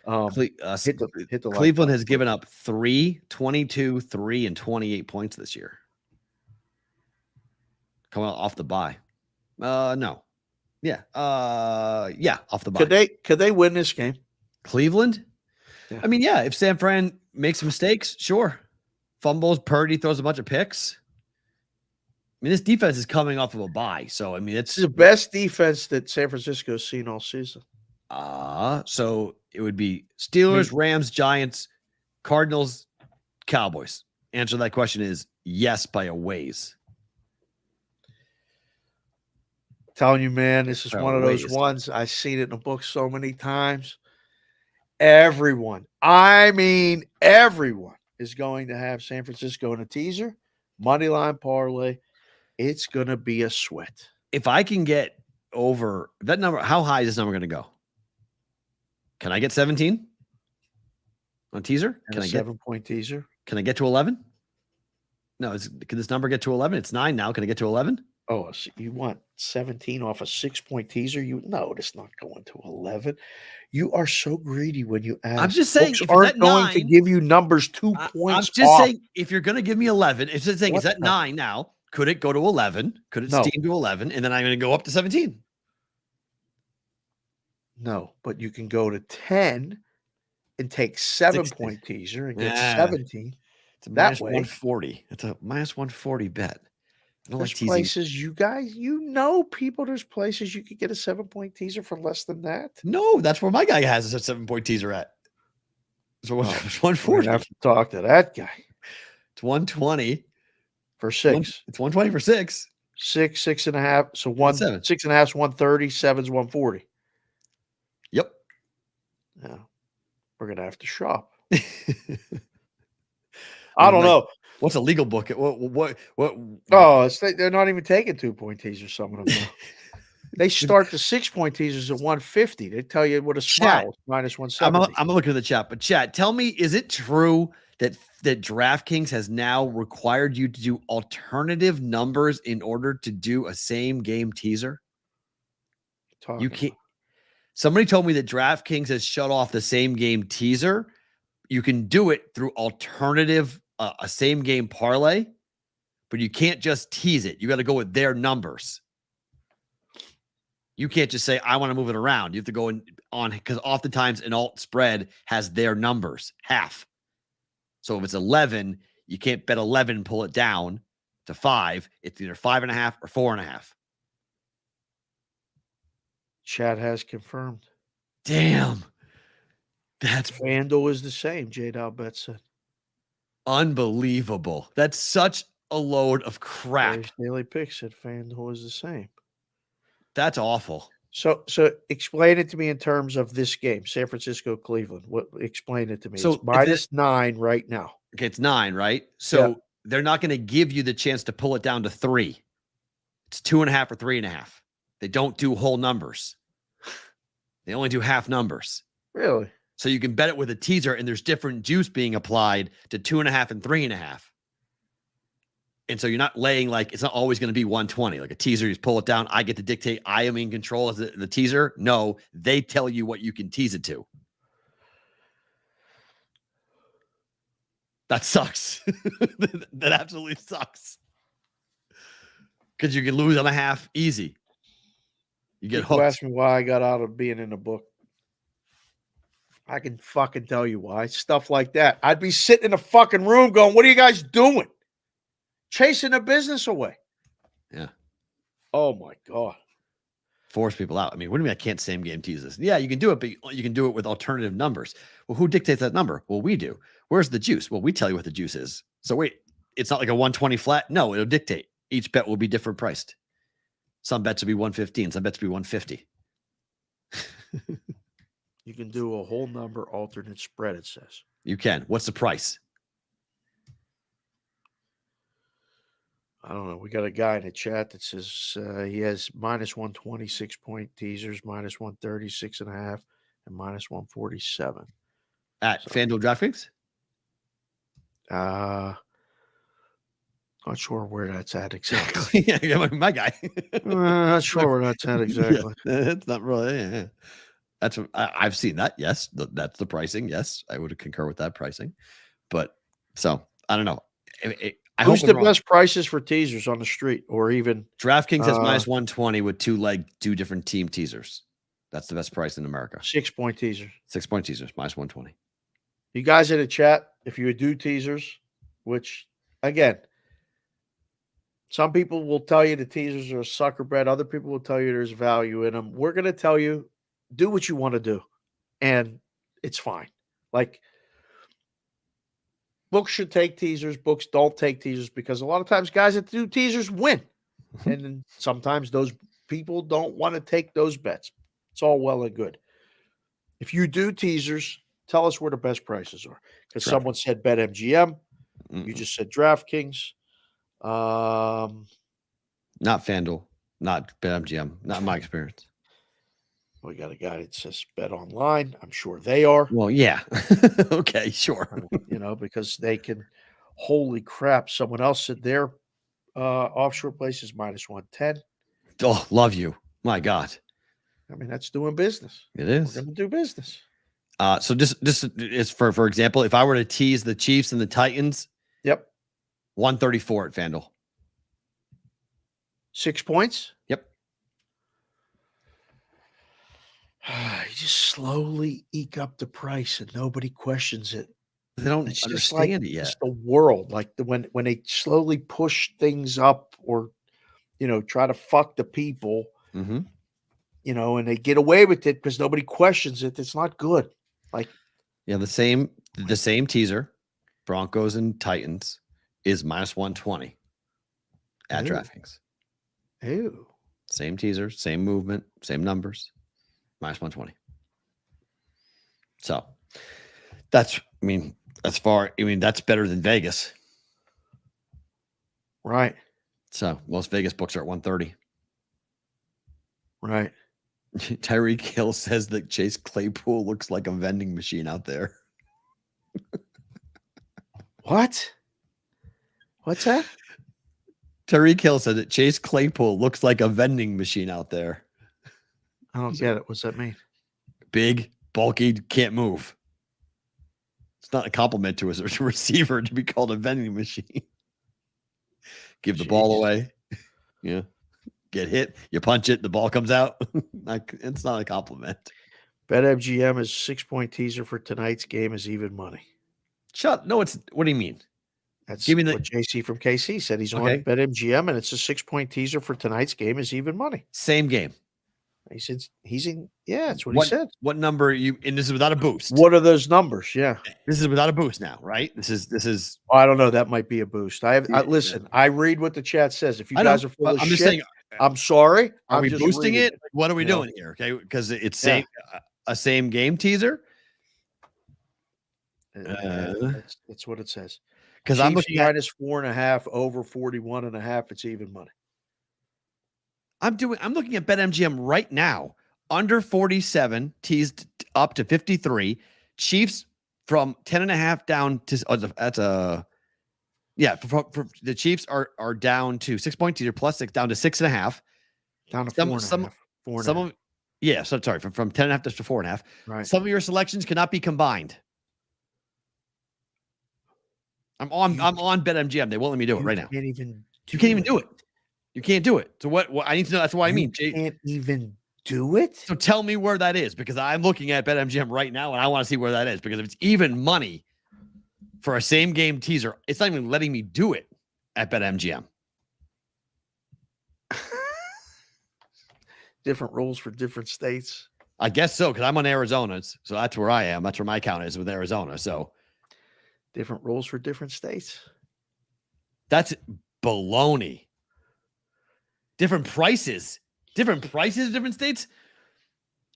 Hit the like Cleveland has given up 3, 22, 3, and 28 points this year. Coming off the bye. No. Yeah. Off the bye. Could they win this game? Cleveland? Yeah. I mean, yeah, if San Fran makes mistakes, sure. Fumbles, Purdy throws a bunch of picks. I mean, this defense is coming off of a bye. So, I mean, it's the best defense that San Francisco's seen all season. So it would be Steelers, Rams, Giants, Cardinals, Cowboys. Answer to that question is yes by a ways. Telling you, man, this is one of those ones. I've seen it in the book so many times. Everyone, everyone is going to have San Francisco in a teaser, money line parlay. It's going to be a sweat. If I can get over that number, how high is this number going to go? Can I get 17 on teaser? Can I get 7-point teaser? Can I get to 11? No, can this number get to 11? It's 9 now. Can I get to 11? Oh, so you want 17 off a 6-point teaser? No, it's not going to 11. You are so greedy when you ask. I'm just saying, if aren't going to give you numbers 2 points. I'm just saying, if you're going to give me 11, it's just saying, is that 9 now? Could it go to 11? Could it steam to 11? And then I'm going to go up to 17. No, but you can go to 10 and take 7-point teaser and get 17. It's a minus 140. It's a minus 140 bet. There's places, you guys, people, there's places you could get a 7-point teaser for less than that. No, that's where my guy has a 7-point teaser at. So it's 140. I have to talk to that guy. It's 120 for 6. It's 120 for 6. 6, 6.5. So 6.5 is 130, 7's 140. Yep. Yeah. We're gonna have to shop. I don't know. What's a legal book? What? Oh, they're not even taking 2-point teasers. Some of them. They start the 6-point teasers at 150. They tell you what a smile minus 170. I'm looking at the chat, but chat, tell me, is it true that DraftKings has now required you to do alternative numbers in order to do a same game teaser? You can't. Somebody told me that DraftKings has shut off the same game teaser. You can do it through alternative, a same game parlay, but you can't just tease it. You got to go with their numbers. You can't just say, I want to move it around. You have to go on because oftentimes an alt spread has their numbers, half. So if it's 11, you can't bet 11 and pull it down to 5. It's either 5.5 or 4.5. Chat has confirmed. Damn. That's FanDuel is the same, J-Dalbet said. Unbelievable. That's such a load of crap. Daily Pick said FanDuel is the same. That's awful. So explain it to me in terms of this game, San Francisco, Cleveland. Explain it to me. So it's minus 9 right now. Okay, it's 9, right? So they're not going to give you the chance to pull it down to 3. It's 2.5 or 3.5. They don't do whole numbers. They only do half numbers. Really? So you can bet it with a teaser, and there's different juice being applied to 2.5 and 3.5. And so you're not laying it's not always going to be 120. Like a teaser, you just pull it down. I get to dictate. I am in control as the teaser. No, they tell you what you can tease it to. That sucks. That absolutely sucks. Because you can lose on a half easy. You get hooked. Ask me why I got out of being in the book. I can fucking tell you why. Stuff like that. I'd be sitting in a fucking room going, what are you guys doing? Chasing the business away. Yeah. Oh, my God. Force people out. I mean, what do you mean I can't same game tease this? Yeah, you can do it, but you can do it with alternative numbers. Well, who dictates that number? Well, we do. Where's the juice? Well, we tell you what the juice is. So wait, it's not like a 120 flat. No, it'll dictate. Each bet will be different priced. Some bets will be 115. Some bets will be 150. You can do a whole number alternate spread, it says. You can. What's the price? I don't know. We got a guy in the chat that says he has minus 120 6-point teasers, minus 130 6.5, and minus 147. At FanDuel DraftKings? Not sure where that's at exactly. Yeah, my guy. Not sure where that's at exactly. Yeah, it's not really. Yeah. That's what I've seen that. Yes, that's the pricing. Yes, I would concur with that pricing. But so I don't know. I hope Who's I'm the wrong. best prices for teasers on the street, or even DraftKings has minus 120 with two different team teasers. That's the best price in America. 6-point teasers? 6-point teasers minus 120. You guys in the chat, if you would do teasers, which again, some people will tell you the teasers are a sucker bet. Other people will tell you there's value in them. We're going to tell you, do what you want to do, and it's fine. Like, books should take teasers. Books don't take teasers because a lot of times guys that do teasers win. And then sometimes those people don't want to take those bets. It's all well and good. If you do teasers, tell us where the best prices are. Because someone said BetMGM. You just said DraftKings. Not FanDuel, not BetMGM, not in my experience. We got a guy that says Bet Online. I'm sure they are. Well, yeah. Okay, sure. Because they can. Holy crap! Someone else said their offshore place is minus 110. Oh, love you, my God. I mean, that's doing business. It is. We're going to do business. So just is for example, if I were to tease the Chiefs and the Titans, yep, 134 at FanDuel. 6 points. Yep. You just slowly eke up the price, and nobody questions it. They don't understand it yet. It's the world, like when they slowly push things up, or try to fuck the people, and they get away with it because nobody questions it. It's not good. Like, yeah, the same teaser, Broncos and Titans, is minus 120 at DraftKings. Ew. Same teaser, same movement, same numbers, minus 120. So that's better than Vegas. Right. So most Vegas books are at 130. Right. Tyreek Hill says that Chase Claypool looks like a vending machine out there. What? What's that? Tyreek Hill said that Chase Claypool looks like a vending machine out there. I don't get it. What's that mean? Big, bulky, can't move. It's not a compliment to a receiver to be called a vending machine. Give the ball away. Yeah. Get hit. You punch it. The ball comes out. It's not a compliment. BetMGM is 6-point teaser for tonight's game is even money. No, it's what do you mean? That's what JC from KC said. He's on BetMGM, and it's a 6-point teaser for tonight's game is even money. Same game. He said he's in. Yeah, that's what he said. What number are you? And this is without a boost. What are those numbers? Yeah, this is without a boost now, right? This is. Oh, I don't know. That might be a boost. Listen. I read what the chat says. If you guys are full of shit, just saying. I'm sorry. Are we boosting it? What are we doing here? Okay, because it's a same game teaser. That's what it says. Because I'm looking at minus 4.5 over 41.5. It's even money. I'm looking at BetMGM right now. Under 47 teased up to 53. Chiefs from 10.5 down to for the Chiefs are down to 6-point teaser plus 6 down to 6.5. Down to 4.5. Sorry, from 10.5 to 4.5. Right. Some of your selections cannot be combined. I'm on BetMGM. They won't let me do it right now. You can't even do it. You can't do it. So what I need to know, that's what I mean. You can't even do it? So tell me where that is, because I'm looking at BetMGM right now and I want to see where that is, because if it's even money for a same game teaser, it's not even letting me do it at BetMGM. Different rules for different states. I guess so, because I'm on Arizona. So that's where I am. That's where my account is with Arizona. So different rules for different states. That's baloney. Different prices, different states.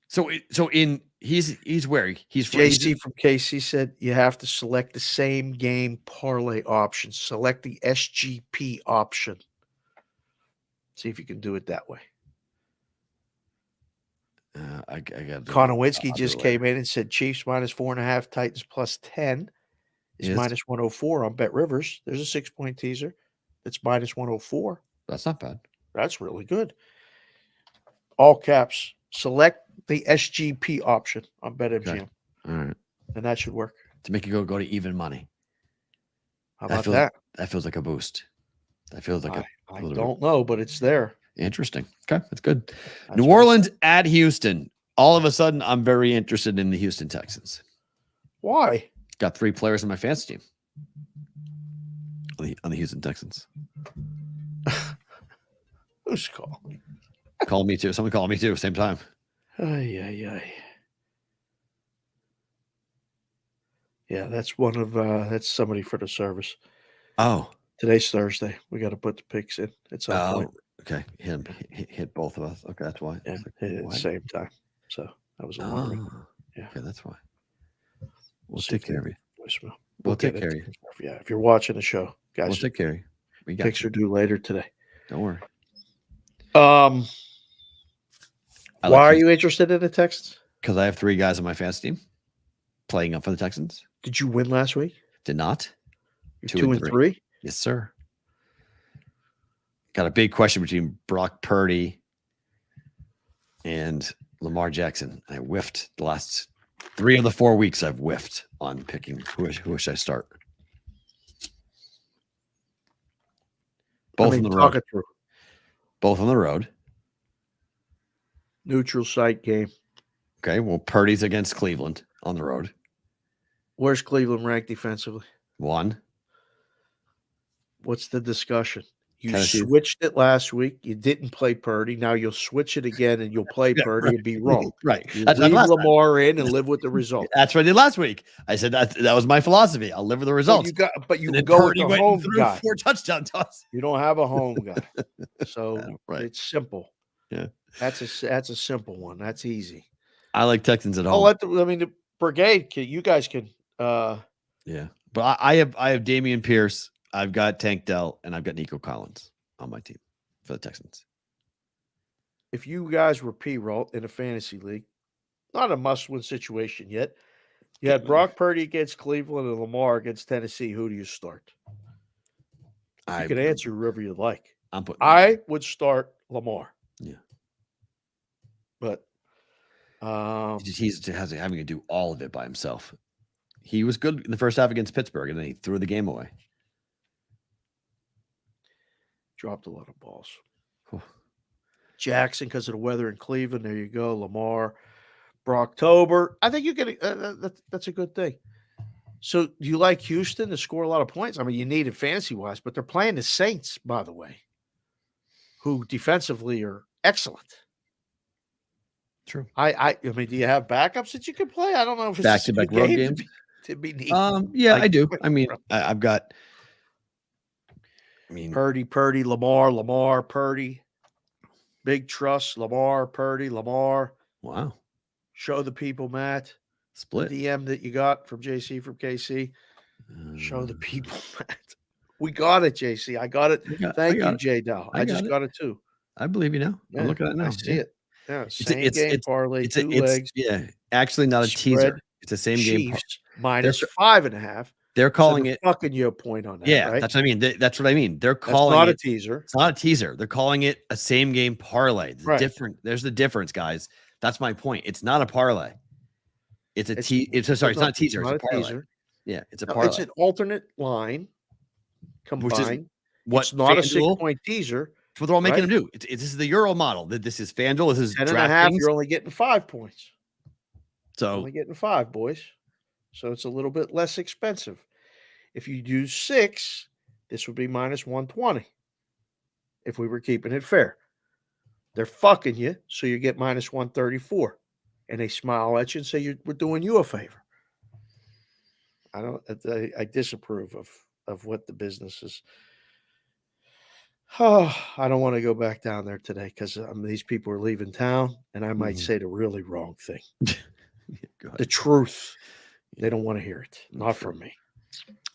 So he's where he's JC from KC said you have to select the same game parlay option. Select the SGP option. See if you can do it that way. I got Konowinski just came in and said Chiefs minus 4.5, Titans plus 10 is minus 104 on Bet Rivers. There's a 6-point teaser. It's minus 104. That's not bad. That's really good. All caps. Select the SGP option on BetMGM. Okay. All right. And that should work. To make you go to even money. How about that? That feels like a boost. That feels like I don't know, but it's there. Interesting. Okay, that's good. That's New what Orleans at Houston. All of a sudden, I'm very interested in the Houston Texans. Why? Got 3 players in my fantasy team on the Houston Texans. Who's calling? Called me too. Someone called me too. Same time. Ay. Yeah, that's that's somebody for the service. Oh, Today's Thursday. We got to put the picks in at some point. Okay. Hit both of us. Okay, that's why. Yeah, at the same time. So that was alarming. Yeah. Okay, that's why. We'll take care of you. Voicemail. We'll take care of you. Yeah, if you're watching the show, guys, We'll take care of you. We got picks are due later today. Don't worry. Why are you interested in the Texans? Because I have 3 guys on my fantasy team playing up for the Texans. Did you win last week? Did not. You're 2 and 3? Yes, sir. Got a big question between Brock Purdy and Lamar Jackson. I whiffed the last 3 of the 4 weeks. I've whiffed on picking who should I start. Both on the road. Talk it through. Both on the road. Neutral site game. Okay. Well, Purdy's against Cleveland on the road. Where's Cleveland ranked defensively? 1. What's the discussion? You Tennessee. switched it last week. You didn't play Purdy. Now you'll switch it again and you'll play Purdy and be wrong. Right. You That's leave last Lamar in and live with the result. That's what I did last week. I said that was my philosophy. I'll live with the results. But you And then go Purdy with the went home and threw guy. 4 touchdown tosses. You don't have a home guy. So Right. it's simple. Yeah. That's a simple one. That's easy. I like Texans at home. I'll let the Brigade you guys can Yeah, but I have Damian Pierce, I've got Tank Dell, and I've got Nico Collins on my team for the Texans. if you guys were Perrault in a fantasy league, not a must-win situation yet. You had Brock Purdy against Cleveland and Lamar against Tennessee. Who do you start? You can answer whoever you like. I would start Lamar. Yeah. But he's having to do all of it by himself. He was good in the first half against Pittsburgh, and then he threw the game away. Dropped a lot of balls. Jackson, because of the weather in Cleveland. There you go. Lamar, Brocktober. I think you get that's a good thing. So, do you like Houston to score a lot of points? I mean, you need it fantasy-wise, but they're playing the Saints, by the way, who defensively are excellent. True. I mean, do you have backups that you can play? I don't know if it's back-to-back road games. To be neat. Yeah, I do. I mean, I've got. Purdy, Lamar, Purdy. Big trust, Lamar, Purdy, Lamar. Wow. Show the people, Matt. Split. The DM that you got from JC from KC. Show the people, Matt. We got it, JC. I got it. Thank you, J Dow. I just got it too. I believe you now. Yeah, I'm looking at it now. I see it. Yeah, It's game parlay, two legs. Yeah, actually not a teaser. It's the same game. Minus 5.5. They're calling it fucking you a point on that. Yeah, right? that's what I mean. That's what I mean. They're calling not it a teaser. It's not a teaser. They're calling it a same game parlay. It's Right. different. There's the difference, guys. That's my point. It's not a parlay. It's not a teaser. It's a parlay. Teaser. Yeah, it's a parlay. It's an alternate line combined. What's It's not a FanDuel- 6-point teaser. It's what they're all making right? them do. This is the Euro model. This is FanDuel. This is 10.5. DraftKings. You're only getting 5 points. So Only getting 5, boys. So it's a little bit less expensive. If you do 6, this would be minus 120. If we were keeping it fair, they're fucking you, so you get minus 134, and they smile at you and say we're doing you a favor. I disapprove of what the business is. Oh, I don't want to go back down there today because these people are leaving town, and I might say the really wrong thing. The truth. They don't want to hear it. Not from me.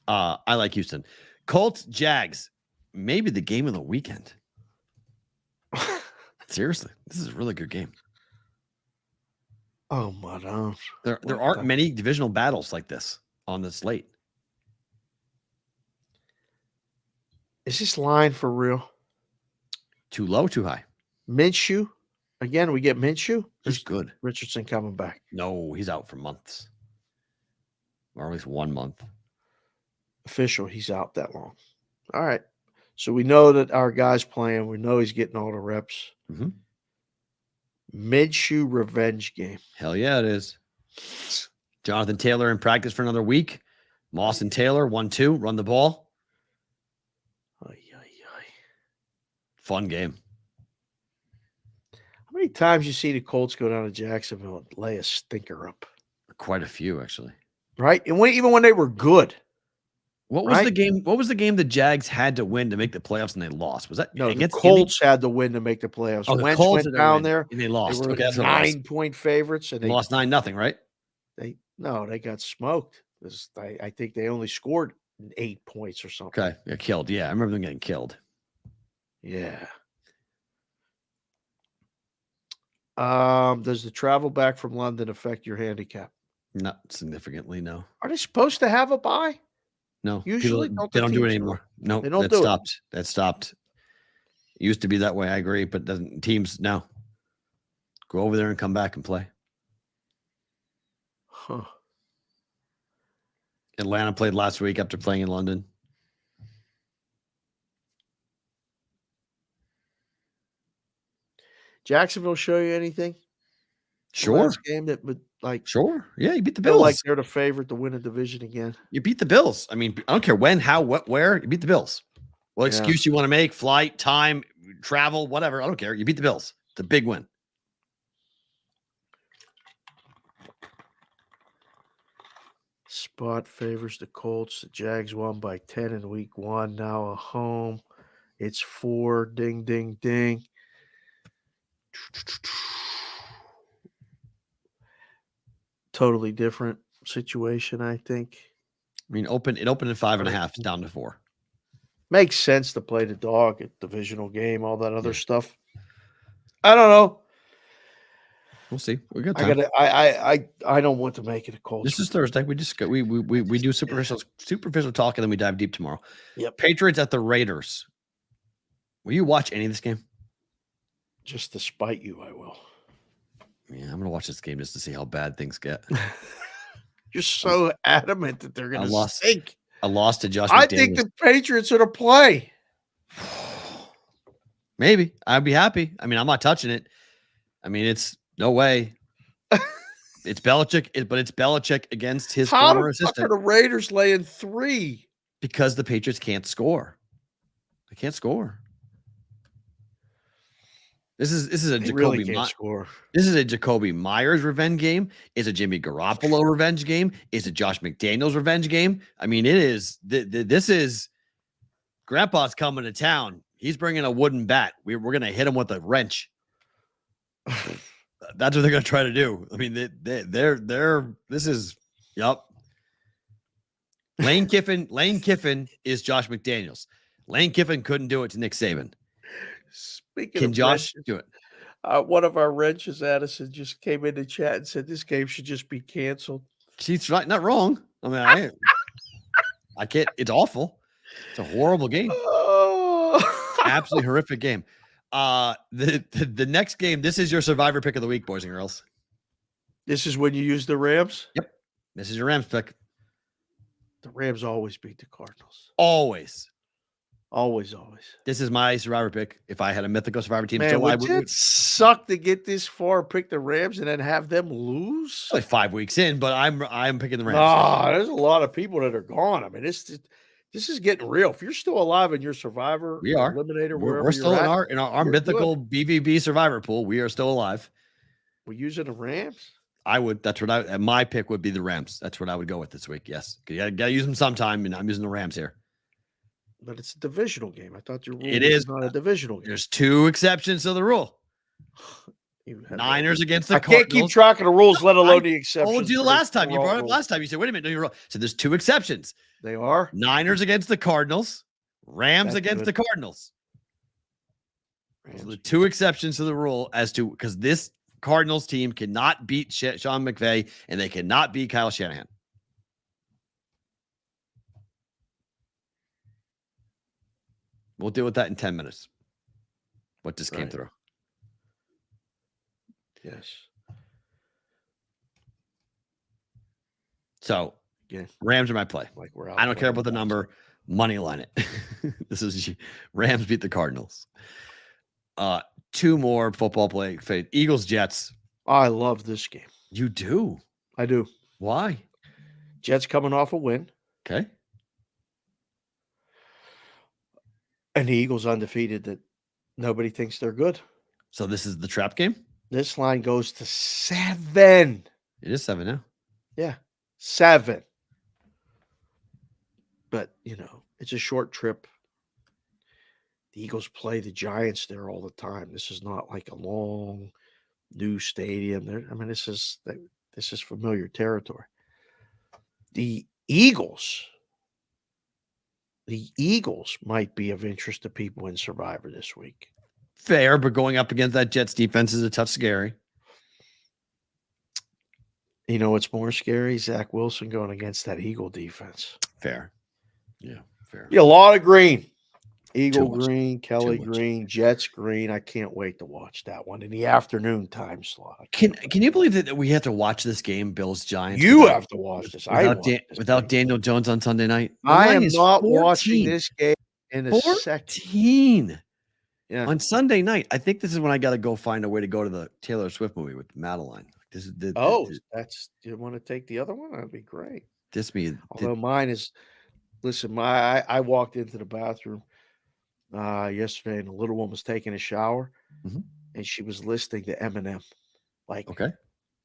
I like Houston. Colts, Jags, maybe the game of the weekend. Seriously, this is a really good game. Oh my God. There aren't many divisional battles like this on the slate. Is this line for real? Too low, too high. Minshew? Again, we get Minshew? He's good. Richardson coming back. No, he's out for months. Or at least 1 month. Official, he's out that long. All right. So we know that our guy's playing. We know he's getting all the reps. Mm-hmm. Minshew revenge game. Hell yeah, it is. Jonathan Taylor in practice for another week. Moss and Taylor, 1-2, run the ball. Fun game. How many times you see the Colts go down to Jacksonville and lay a stinker up? Quite a few, actually. Right? And even when they were good. What was the game? What was the game the Jags had to win to make the playoffs and they lost? Was that the Colts had to win to make the playoffs? Oh, the Wentz Colts went down there and they lost. They were Okay, that's 9-point favorites, and they lost 9-0, right? They got smoked. I think they only scored 8 points or something. Okay, got killed. Yeah, I remember them getting killed. Yeah. Does the travel back from London affect your handicap? Not significantly, no. Are they supposed to have a bye? No. Usually they don't do it anymore. No, that stopped. That stopped. It used to be that way. I agree, but teams now go over there and come back and play. Huh. Atlanta played last week after playing in London. Jacksonville show you anything? Sure. Last game that would Sure. Yeah, you beat the feel Bills. like they're the favorite to win a division again. You beat the Bills. I mean, I don't care when, how, what, where. You beat the Bills. What excuse you want to make? Flight, time, travel, whatever. I don't care. You beat the Bills. It's a big win. Spot favors the Colts. The Jags won by 10 in week 1. Now at home. It's 4. Ding, ding, ding. Totally different situation, I think. I mean, it opened at 5.5, down to 4. Makes sense to play the dog at divisional game, all that other stuff. I don't know. We'll see. We got time. I don't want to make it a Colts. This is Thursday. We just we do superficial talk and then we dive deep tomorrow. Yep. Patriots at the Raiders. Will you watch any of this game? Just to spite you, I will. Yeah, I'm gonna watch this game just to see how bad things get. You're so adamant that they're gonna sink. I lost to Josh I McDaniels. think the Patriots are to play. Maybe. I'd be happy. I mean, I'm not touching it. I mean, it's no way. It's Belichick, but it's Belichick against his former assistant. How are the Raiders laying 3? Because the Patriots can't score. They can't score. This is a Jacoby score. This is a Jacoby Myers revenge game. It's a Jimmy Garoppolo revenge game. It's a Josh McDaniels revenge game. I mean, it is. This is Grandpa's coming to town. He's bringing a wooden bat. We're going to hit him with a wrench. That's what they're going to try to do. I mean, they're. This is. Yep. Lane Kiffin is Josh McDaniels. Lane Kiffin couldn't do it to Nick Saban. Speaking Can of Josh wrenches, do it? One of our wrenches, Addison, just came in the chat and said this game should just be canceled. She's right, not wrong. I mean, I can't. It's awful. It's a horrible game. Absolutely horrific game. The next game. This is your survivor pick of the week, boys and girls. This is when you use the Rams. Yep. This is your Rams pick. The Rams always beat the Cardinals. Always. This is my survivor pick. If I had a mythical survivor team, man, would it suck to get this far, pick the Rams, and then have them lose? Like 5 weeks in, but I'm picking the Rams. There's a lot of people that are gone. I mean, this is getting real. If you're still alive in your survivor, we are eliminator. We're still in our mythical BVB survivor pool. We are still alive. We're using the Rams. I would. That's what my pick would be. The Rams. That's what I would go with this week. Yes, you got to use them sometime, and I'm using the Rams here. But it's a divisional game. I thought your rule was not a divisional game. There's 2 exceptions to the rule. Niners against the Cardinals. I can't keep track of the rules, let alone the exceptions. I told you the last time. You brought it up last time. You said, wait a minute. No, you're wrong. So there's 2 exceptions. They are? Niners against the Cardinals. Rams against the Cardinals. So the 2 exceptions to the rule because this Cardinals team cannot beat Sean McVay and they cannot beat Kyle Shanahan. We'll deal with that in 10 minutes. What just came through. Yes. So, Yeah. Rams are my play. Like we're out I don't care there. about the number. Money line it. This is Rams beat the Cardinals. 2 more football play. Eagles, Jets. I love this game. You do? I do. Why? Jets coming off a win. Okay. And the Eagles undefeated that nobody thinks they're good. So this is the trap game? This line goes to 7. It is 7 now. Yeah. 7. But, it's a short trip. The Eagles play the Giants there all the time. This is not like a long new stadium. This is familiar territory. The Eagles might be of interest to people in Survivor this week. Fair, but going up against that Jets defense is a touch scary. You know what's more scary? Zach Wilson going against that Eagle defense. Fair. Yeah, fair. Yeah, a lot of green. Eagle Too much. green, Kelly Too much. green, Jets green. I can't wait to watch that one in the afternoon time slot. Can you believe that we have to watch this game, Bills Giants? You have to watch this. Without Daniel Jones on Sunday night. The I line am is not 14. watching this game in a second. 14. Yeah. On Sunday night. I think this is when I got to go find a way to go to the Taylor Swift movie with Madeline. This is You want to take the other one? That'd be great. me. Although mine is, listen, I walked into the bathroom yesterday and the little one was taking a shower and she was listening to Eminem, like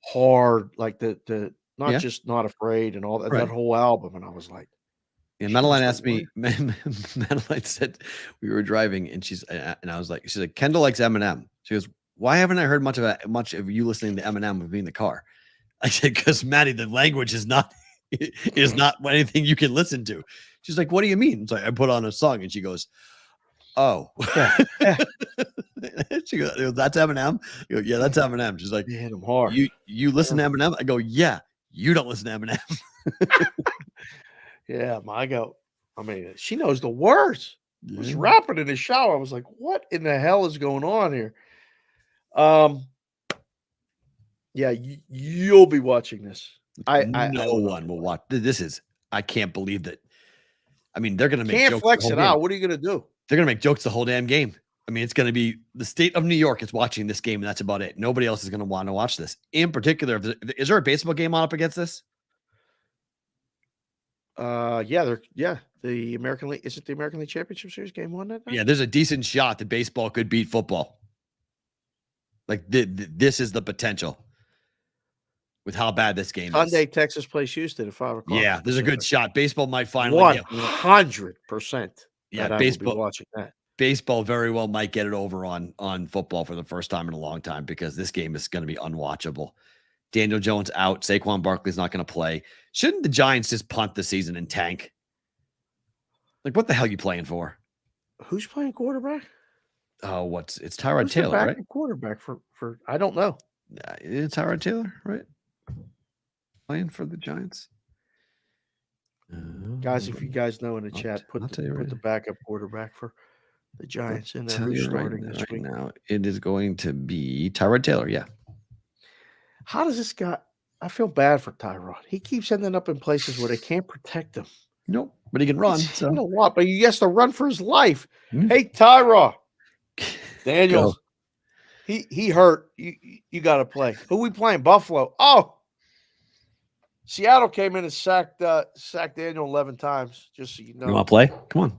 hard, like the not just Not Afraid and all that, that whole album. And I was like, yeah, Madeline asked me, Madeline said we were driving and she's like, Kendall likes Eminem. She goes, why haven't I heard much of you listening to Eminem with me in the car? I said, because Maddie, the language is not anything you can listen to. She's like, what do you mean? It's like, I put on a song and she goes, oh, she goes, that's Eminem. I go, yeah, that's Eminem. She's like, you hit him hard. You listen to Eminem? I go, yeah, you don't listen to Eminem. Yeah, she knows the words. I was rapping in the shower. I was like, what in the hell is going on here? Yeah, you'll be watching this. No one will watch. I can't believe that. I mean, they're going to make jokes. Flex it out. What are you going to do? They're going to make jokes the whole damn game. I mean, it's going to be the state of New York is watching this game, and that's about it. Nobody else is going to want to watch this. In particular, is there a baseball game on up against this? The American League. Is it the American League Championship Series game 1 that night? Yeah, there's a decent shot that baseball could beat football. Like this is the potential with how bad this game Sunday, is. Texas plays Houston at 5 o'clock. Yeah, there's a good shot. Baseball might finally 100%. Yeah, baseball. Watching that. Baseball very well might get it over on football for the first time in a long time because this game is going to be unwatchable. Daniel Jones out. Saquon Barkley's not going to play. Shouldn't the Giants just punt the season and tank? Like, what the hell are you playing for? Who's playing quarterback? Oh, it's Tyrod Taylor, right? Quarterback for I don't know. It's Tyrod Taylor, right? Playing for the Giants. Guys, if you guys know in the chat, put the backup quarterback for the Giants in there. Who's starting this week? Now it is going to be Tyrod Taylor. Yeah. How does this guy? I feel bad for Tyrod. He keeps ending up in places where they can't protect him. Nope, but he can run. So. A lot, but he has to run for his life. Hey, Tyrod, Daniels, he hurt. You got to play. Who we playing? Buffalo. Oh, Seattle came in and sacked Daniel 11 times. Just so you know. You want to play? Come on.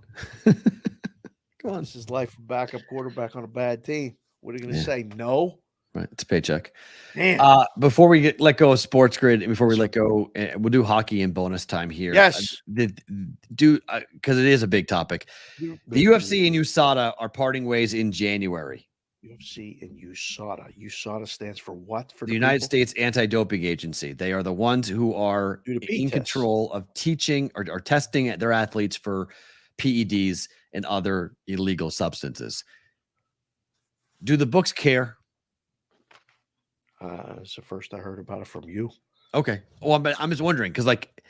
Come on. This is life for backup quarterback on a bad team. What are you going to say? No. Right, it's a paycheck. Man. Before we let go of Sports Grid, and before we let go, we'll do hockey in bonus time here. Yes, because it is a big topic. The UFC and USADA are parting ways in January. UFC and USADA. USADA stands for what? For the United States Anti-Doping Agency. They are the ones who are in control of teaching or testing their athletes for PEDs and other illegal substances. Do the books care? It's the first I heard about it from you. Okay. Well, but I'm just wondering because, like,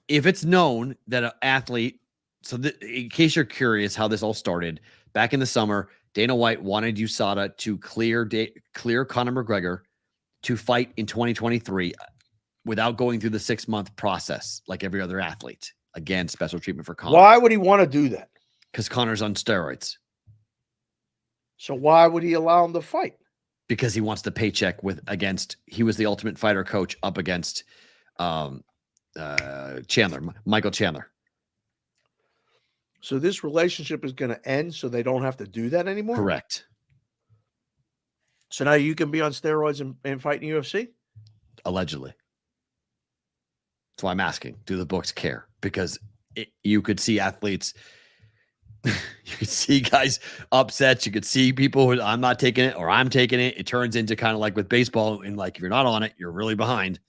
if it's known that an athlete So in case you're curious how this all started, back in the summer, Dana White wanted USADA to clear Conor McGregor to fight in 2023 without going through the 6-month process like every other athlete. Again, special treatment for Conor. Why would he want to do that? Because Conor's on steroids. So why would he allow him to fight? Because he wants the paycheck he was the Ultimate Fighter coach up against Michael Chandler. So this relationship is going to end so they don't have to do that anymore? Correct. So now you can be on steroids and fight in UFC? Allegedly. That's why I'm asking, do the books care? Because you could see athletes, you could see guys upset. You could see people who I'm not taking it or I'm taking it. It turns into kind of like with baseball. And like, if you're not on it, you're really behind.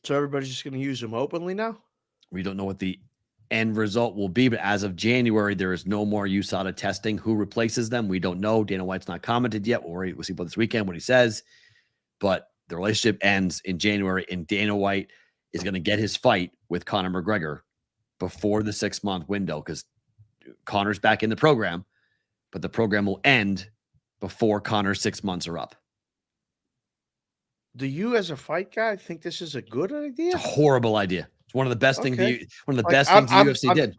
So everybody's just going to use them openly now? We don't know what the end result will be, but as of January, there is no more USADA testing. Who replaces them? We don't know. Dana White's not commented yet. We'll see about this weekend what he says. But the relationship ends in January, and Dana White is going to get his fight with Conor McGregor before the 6-month window because Conor's back in the program, but the program will end before Conor's 6 months are up. Do you, as a fight guy, think this is a good idea? It's a horrible idea. It's one of the best things. One of the Like, best things the UFC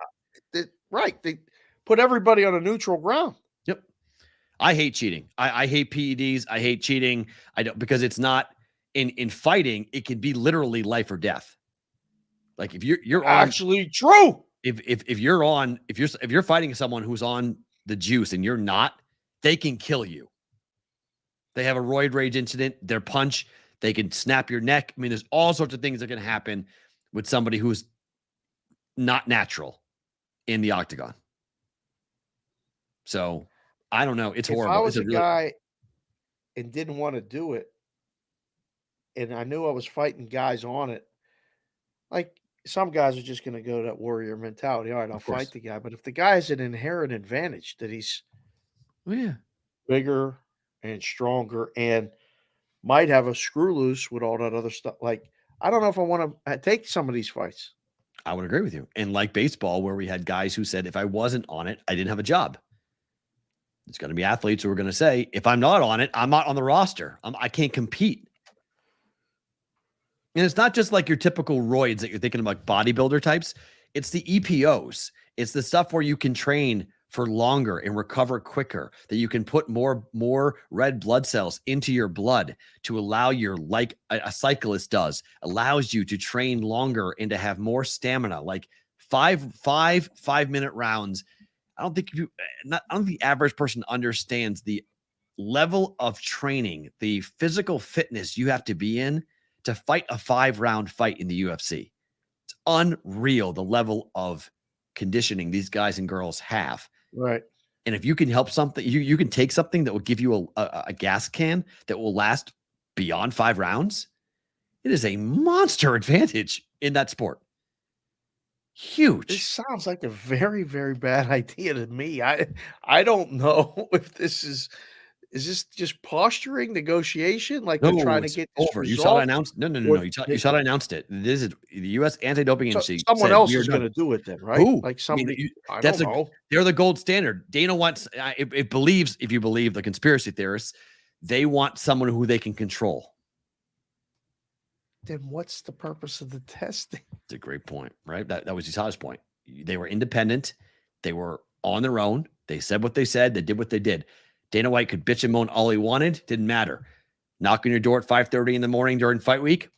did. Right. They put everybody on a neutral ground. Yep. I hate cheating. I hate PEDs. I hate cheating. I don't, because it's not in fighting. It can be literally life or death. Like if you're actually true. If you're fighting someone who's on the juice and you're not, they can kill you. They have a roid rage incident. Their punch, they can snap your neck. I mean, there's all sorts of things that can happen with somebody who's not natural in the octagon. So I don't know. It's horrible. If I was a guy and didn't want to do it, and I knew I was fighting guys on it, like some guys are just going to go to that warrior mentality. All right, I'll fight the guy. But if the guy has an inherent advantage that he's bigger and stronger and might have a screw loose with all that other stuff, like I don't know if I want to take some of these fights. I would agree with you. And like baseball, where we had guys who said, if I wasn't on it, I didn't have a job. It's going to be athletes who are going to say, if I'm not on it, I'm not on the roster. I can't compete. And it's not just like your typical roids that you're thinking of, like bodybuilder types. It's the EPOs. It's the stuff where you can train for longer and recover quicker, that you can put more red blood cells into your blood to allow like a cyclist does, allows you to train longer and to have more stamina, like 5-minute rounds. I don't think the average person understands the level of training, the physical fitness you have to be in to fight a 5-round fight in the UFC. It's unreal the level of conditioning these guys and girls have. Right. And if you can help something, you can take something that will give you a gas can that will last beyond 5 rounds. It is a monster advantage in that sport. Huge. This sounds like a very, very bad idea to me. I don't know if this is this just posturing, negotiation? Like they're trying to get this over. result? You saw it announced. No. You saw it announced it. This is the U.S. anti-doping agency. Someone else is going to do it then, right? Who? Like somebody. I don't know. They're the gold standard. Dana wants. It believes, if you believe the conspiracy theorists, they want someone who they can control. Then what's the purpose of the testing? It's a great point, right? That was USADA's point. They were independent. They were on their own. They said what they said. They did what they did. Dana White could bitch and moan all he wanted. Didn't matter. Knock on your door at 5:30 in the morning during fight week.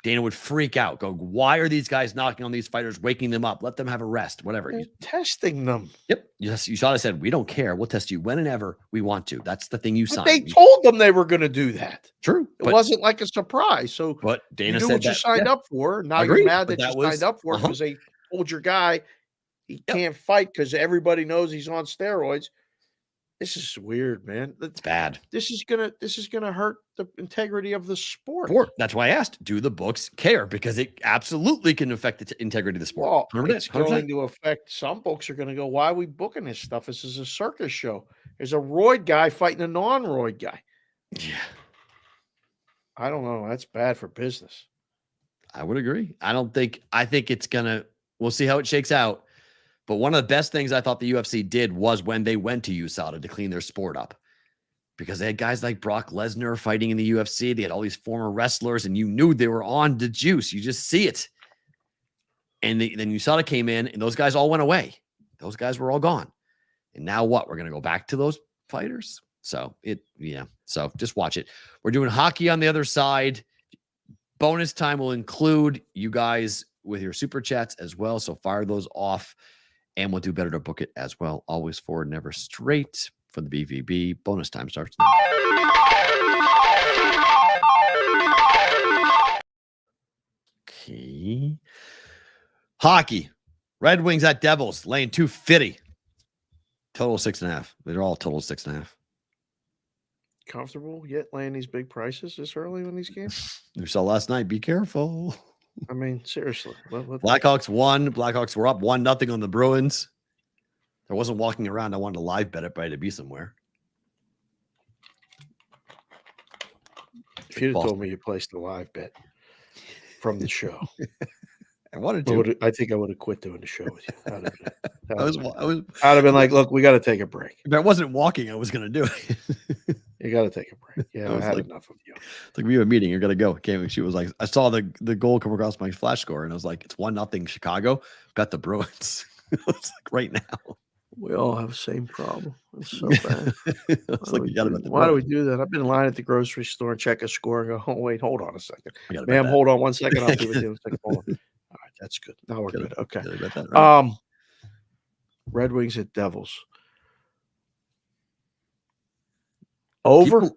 Dana would freak out. Go, why are these guys knocking on these fighters, waking them up? Let them have a rest, whatever. They're testing them. Yep. Yes, USADA said, we don't care. We'll test you when and ever we want to. That's the thing you signed. They told them they were going to do that. True. It wasn't like a surprise. So but Dana you knew said what you signed up for. Now you're mad that you signed up for it because they told your guy he can't fight because everybody knows he's on steroids. This is weird, man. It's bad. This is gonna hurt the integrity of the sport. That's why I asked, do the books care? Because it absolutely can affect the integrity of the sport. Well, it's going to affect. Some books are going to go, why are we booking this stuff? This is a circus show. There's a roid guy fighting a non-roid guy. Yeah. I don't know. That's bad for business. I would agree. I think it's we'll see how it shakes out. But one of the best things I thought the UFC did was when they went to USADA to clean their sport up. Because they had guys like Brock Lesnar fighting in the UFC. They had all these former wrestlers, and you knew they were on the juice. You just see it. And then USADA came in, and those guys all went away. Those guys were all gone. And now what? We're going to go back to those fighters? So, So just watch it. We're doing hockey on the other side. Bonus time will include you guys with your super chats as well. So fire those off, and we'll do better to book it as well. Always forward, never straight for the BVB. Bonus time starts now. Okay. Hockey. Red Wings at Devils, laying 250. Total 6.5. They're all total 6.5. Comfortable yet laying these big prices this early in these games? We saw last night. Be careful. I mean, seriously. Blackhawks won. Blackhawks were up 1-0 on the Bruins. I wasn't walking around. I wanted to live bet it, but I had to be somewhere. If you'd have told me you placed a live bet from the show, I wanted to. I think I would have quit doing the show with you. I'd have been like, look, we got to take a break. If I wasn't walking, I was going to do it. You got to take a break. Yeah, I had enough of you. It's like we have a meeting. You're going to go. Okay. She was like, I saw the goal come across my flash score, and I was like, it's 1-0 Chicago. Bet the Bruins. It's like right now. We all have the same problem. It's so bad. Why do we do that? I've been lying at the grocery store and check a score and go, oh, wait, hold on a second. Ma'am, hold on 1 second. I'll be with you in a second. Hold on. All right, that's good. Now we're good. Okay. Right? Red Wings at Devils. Over?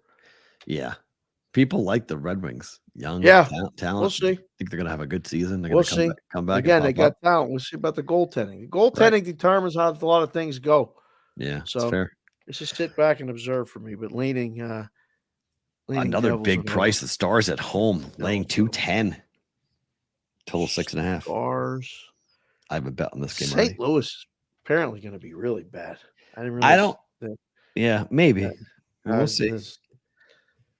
People like the Red Wings. Young, talent. We'll see. I think they're going to have a good season. They're We'll going to come back. Again, they got talent. We'll see about the goaltending. The goaltending determines how a lot of things go. Yeah, so that's fair. Let's just sit back and observe for me. But leaning another Devils big price. The Stars at home, laying 210. Total 6.5. Stars. I have a bet on this game. St. Louis is apparently going to be really bad. Yeah, maybe. We'll see. There's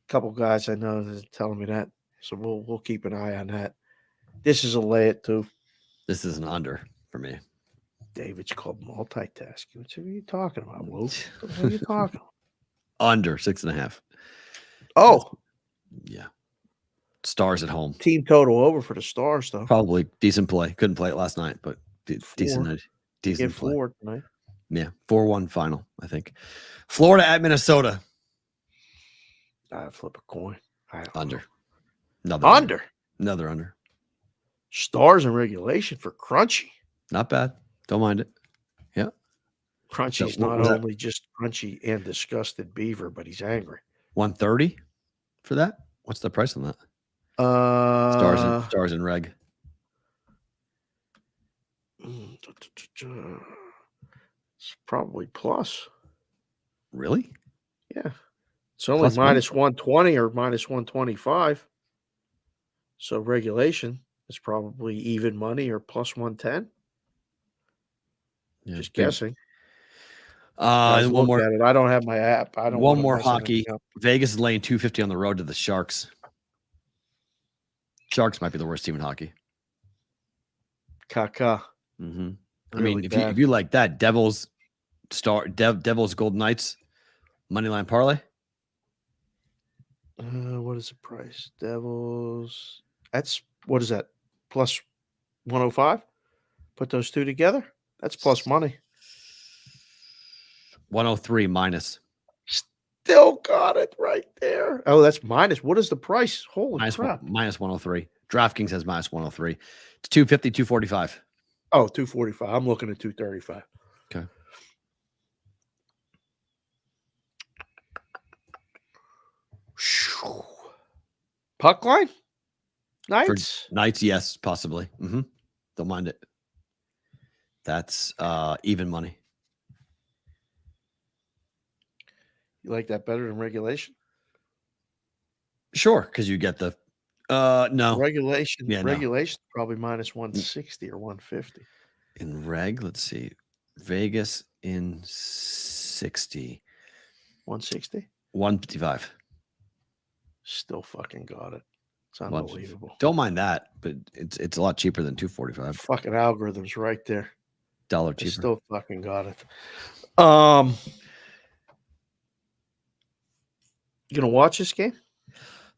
a couple guys I know that are telling me that, so we'll keep an eye on that. This is a lay it too. This is an under for me. David's called multitasking. What are you talking about, Luke? What are you talking about? Under 6.5. Oh, yeah. Stars at home. Team total over for the Stars, though. Probably decent play. Couldn't play it last night, but decent play. 4 tonight. Yeah, 4-1 final, I think. Florida at Minnesota. I flip a coin. Under. Another under. Stars in regulation for Crunchy. Not bad. Don't mind it. Yeah. Crunchy's not only just crunchy and disgusted beaver, but he's angry. 130 for that? What's the price on that? Stars and reg. It's probably plus. Really? Yeah. It's only plus minus 120 or minus 125. So regulation is probably even money or plus 110. Yeah, just guessing. One more. I don't have my app. I don't. One more hockey. Vegas is laying 250 on the road to the Sharks. Sharks might be the worst team in hockey. Caca. Mm-hmm. I mean, if you like that, Devils Golden Knights moneyline parlay. What is the price? Devils. That's what is that? Plus 105. Put those two together. That's plus money. 103 minus. Still got it right there. Oh, that's minus. What is the price? Holy crap. Minus 103. DraftKings has minus 103. It's 250, 245. Oh, 245. I'm looking at 235. Okay. Puck line? Knights? For Knights, yes, possibly. Mm-hmm. Don't mind it. That's even money. You like that better than regulation? Sure, because you get the no regulation. Yeah, regulation probably minus 160 or 150. In reg, let's see. Vegas in 60. 160? 155. Still fucking got it. It's unbelievable. Don't mind that, but it's a lot cheaper than $2.45. Fucking algorithms right there. $1 cheaper. I still fucking got it. You gonna watch this game?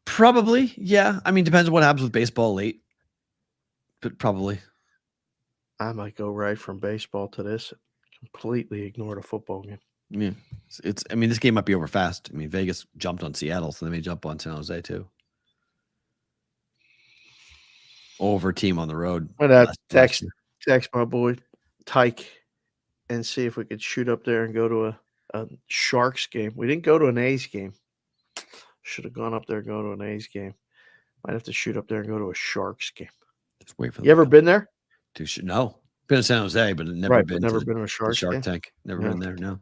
Probably, yeah. I mean, depends on what happens with baseball late, but probably. I might go right from baseball to this. Completely ignore the football game. Yeah, it's. I mean, this game might be over fast. I mean, Vegas jumped on Seattle, so they may jump on San Jose too. Over team on the road. I'm gonna text my boy Tyke and see if we could shoot up there and go to a Sharks game. We didn't go to an A's game. Should have gone up there and go to an A's game. Might have to shoot up there and go to a Sharks game. Just wait for you ever been there? No. Been to San Jose, but never been to a Shark Tank. Never been there. No,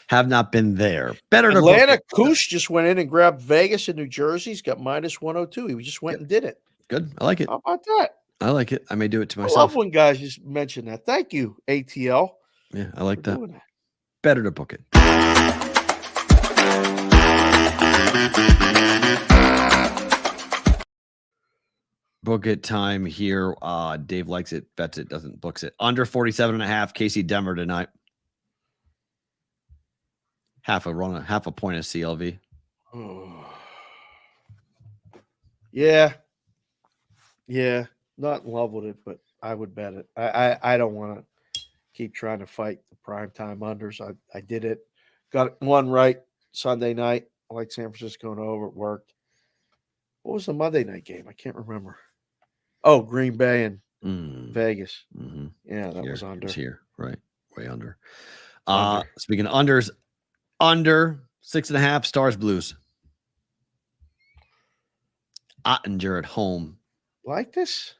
have not been there. Better to Atlanta Koosh just went in and grabbed Vegas in New Jersey. He's got -102. He just went and did it. Good. I like it. How about that? I like it. I may do it to myself. I love when guys just mention that. Thank you, ATL. Yeah, I like that. Better to book it. Book it time here. Dave likes it, bets it, doesn't books it. Under 47.5. KC Denver tonight. Half a point of CLV. Yeah. Not in love with it, but I would bet it. I don't want to keep trying to fight the primetime unders. I did it. Got one right Sunday night. I like San Francisco and over. It worked. What was the Monday night game? I can't remember. Oh, Green Bay and Vegas. Mm-hmm. Yeah, that was under. It's here, right? Way under. Speaking of unders, under 6.5 Stars Blues. Ottinger at home. Like this?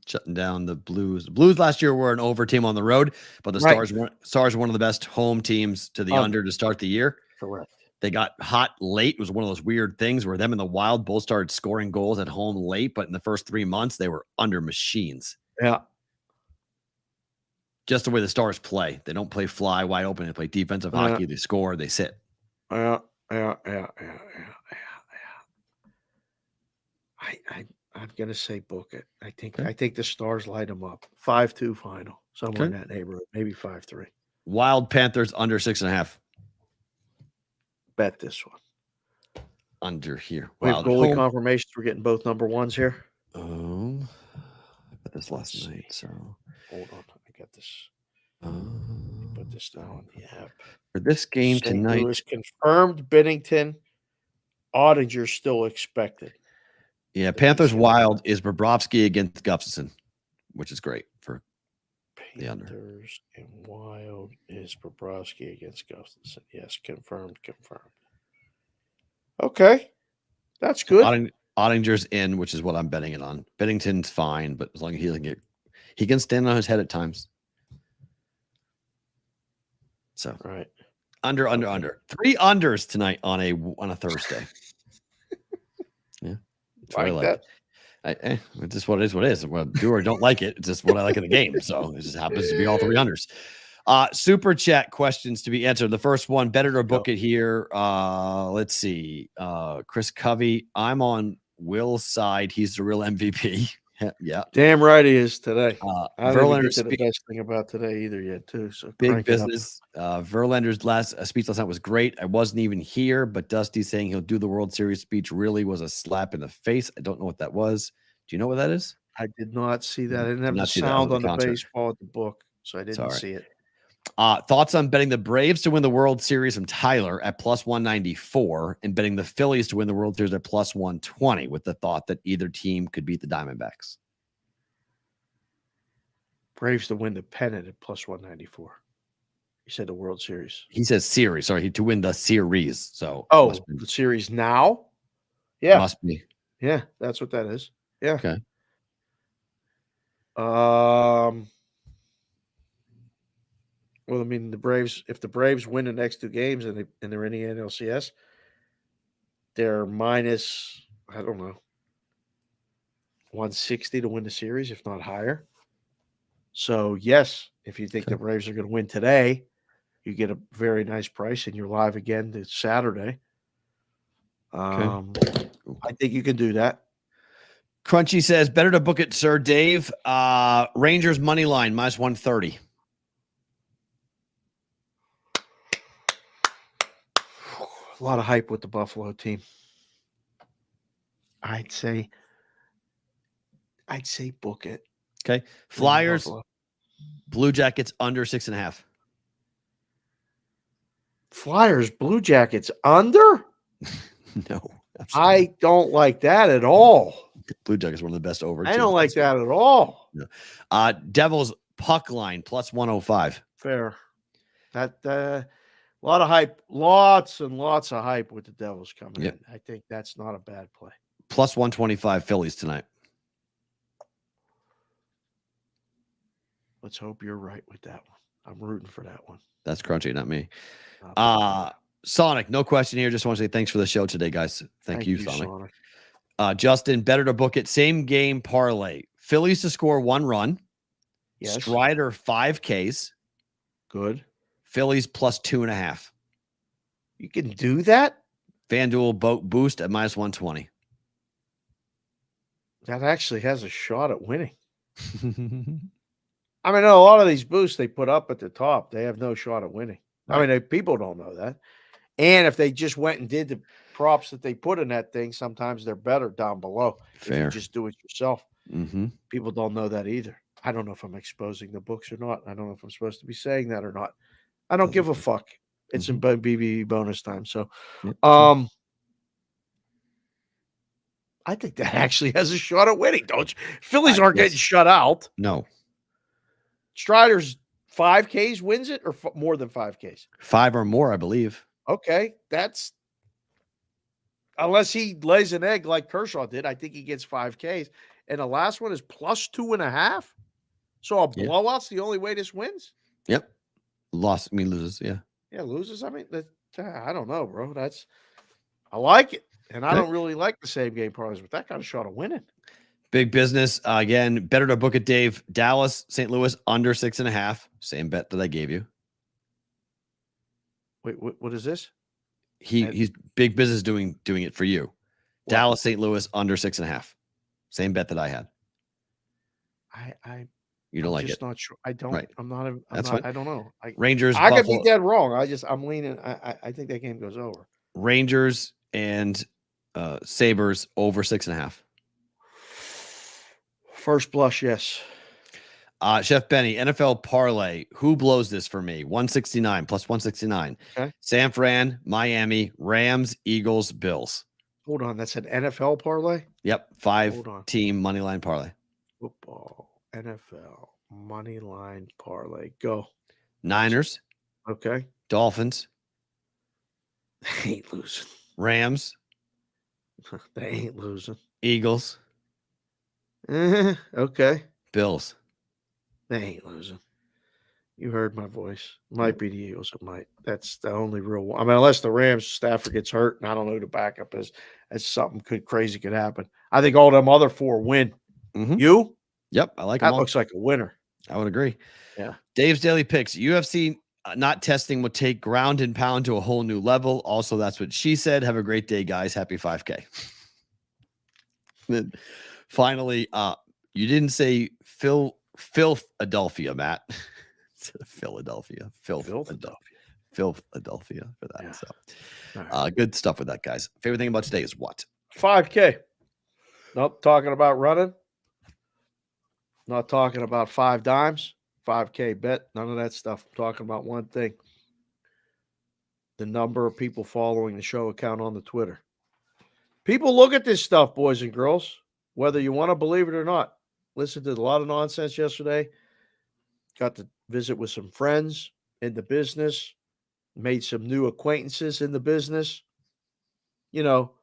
Shutting down the Blues. The Blues last year were an over team on the road, but the Stars were one of the best home teams to the under to start the year. Correct. They got hot late. It was one of those weird things where them and the Wild both started scoring goals at home late, but in the first 3 months, they were under machines. Yeah. Just the way the Stars play. They don't play fly wide open. They play defensive hockey. They score. They sit. Yeah. I'm gonna say book it. I think the Stars light them up. 5-2 final, somewhere in that neighborhood, maybe 5-3. Wild Panthers under 6.5. Bet this one. Under here. We have goalie confirmations. We're getting both number ones here. I bet this last night. So hold on, I got this. Put this down in the app for this game tonight. Louis confirmed. Binnington. Ottinger still expected. Yeah, Panthers Wild is Bobrovsky against Gustafsson, which is great for the under. Panthers and Wild is Bobrovsky against Gustafsson. Yes, confirmed. Okay, that's good. Ottinger's in, which is what I'm betting it on. Binnington's fine, but as long as he can stand on his head at times. So right, under. 3 unders tonight on a Thursday. Yeah. Like that. It's just what it is. What it is. Well, do or don't like it. It's just what I like in the game. So it just happens to be all 3 unders. Super chat questions to be answered. The first one, better to book it here. Let's see. Chris Covey. I'm on Will's side. He's the real MVP. Yeah. Damn right he is today. I don't think the best thing about today either yet, too. So big business. Verlander's last speech last night was great. I wasn't even here, but Dusty saying he'll do the World Series speech really was a slap in the face. I don't know what that was. Do you know what that is? I did not see that. I didn't have the sound on the baseball at the book, so I didn't see it. Thoughts on betting the Braves to win the World Series from Tyler at +194 and betting the Phillies to win the World Series at +120 with the thought that either team could beat the Diamondbacks. Braves to win the pennant at +194. He said the World Series. He says series. Sorry, to win the series. So the series now? Yeah. Must be. Yeah, that's what that is. Yeah. Okay. Well, I mean, if the Braves win the next 2 games and they're in the NLCS, they're minus, I don't know, 160 to win the series, if not higher. So, yes, if you think the Braves are going to win today, you get a very nice price and you're live again this Saturday. I think you can do that. Crunchy says, better to book it, Sir Dave. Rangers money line, minus 130. A lot of hype with the Buffalo team. I'd say book it. Okay. Flyers, Blue Jackets under 6.5. Flyers, Blue Jackets under? No. I don't like that at all. Blue Jackets one of the best over. I don't like that at all. No. Devils puck line, plus 105. Fair. That a lot of hype, lots and lots of hype with the Devils coming in. I think that's not a bad play. Plus 125 Phillies tonight. Let's hope you're right with that one. I'm rooting for that one. That's Crunchy, not me. Sonic, no question here. Just want to say thanks for the show today, guys. Thank you, Sonic. Justin, better to book it. Same game parlay. Phillies to score 1 run. Yes. Strider 5 Ks. Good. Phillies plus 2.5. You can do that? FanDuel boost at minus 120. That actually has a shot at winning. I mean, a lot of these boosts they put up at the top, they have no shot at winning. Right. I mean, people don't know that. And if they just went and did the props that they put in that thing, sometimes they're better down below. Fair. If you just do it yourself. Mm-hmm. People don't know that either. I don't know if I'm exposing the books or not. I don't know if I'm supposed to be saying that or not. I don't give a fuck. It's in BBB bonus time. So, I think that actually has a shot at winning, don't you? Phillies aren't getting shut out. No. Strider's 5 Ks wins it or more than 5 Ks? 5 or more, I believe. Okay. That's unless he lays an egg like Kershaw did. I think he gets 5 Ks. And the last one is plus 2.5. So a blowout's the only way this wins? Yep. Loses. Yeah. Yeah, loses. I mean, I don't know, bro. I like it. And I don't really like the same game parlays, but that got a shot of winning. Big business. Again, better to book it, Dave. Dallas, St. Louis, under 6.5. Same bet that I gave you. Wait, what is this? He's big business doing it for you. What? Dallas, St. Louis, under 6.5. Same bet that I had. You don't like it? Not sure. I don't. Right. That's fine. I don't know. Rangers. I could be dead wrong. I'm leaning. I think that game goes over. Rangers and Sabres over 6.5. First blush, yes. Chef Benny, NFL parlay. Who blows this for me? 169 plus 169. Okay. San Fran, Miami, Rams, Eagles, Bills. Hold on. That's an NFL parlay? Yep. 5-team money line parlay. Football, NFL, money line parlay. Go. Niners. Okay. Dolphins. They ain't losing. Rams. They ain't losing. Eagles. Okay. Bills. They ain't losing. You heard my voice. Might be the Eagles. It might. That's the only real one. I mean, unless the Rams Stafford gets hurt, and I don't know who the backup is. That's something crazy could happen. I think all them other 4 win. Mm-hmm. You? Yep. I like that. That looks like a winner. I would agree. Yeah. Dave's Daily Picks. UFC not testing will take ground and pound to a whole new level. Also, that's what she said. Have a great day, guys. Happy 5K. Then finally, you didn't say Philadelphia, Matt. Philadelphia for that. Yeah. So right. Good stuff with that, guys. Favorite thing about today is what? 5K. Nope. Talking about running. Not talking about 5 dimes. 5K bet. None of that stuff. I'm talking about one thing. The number of people following the show account on the Twitter. People look at this stuff, boys and girls, whether you want to believe it or not. Listened to a lot of nonsense yesterday. Got to visit with some friends in the business. Made some new acquaintances in the business. You know,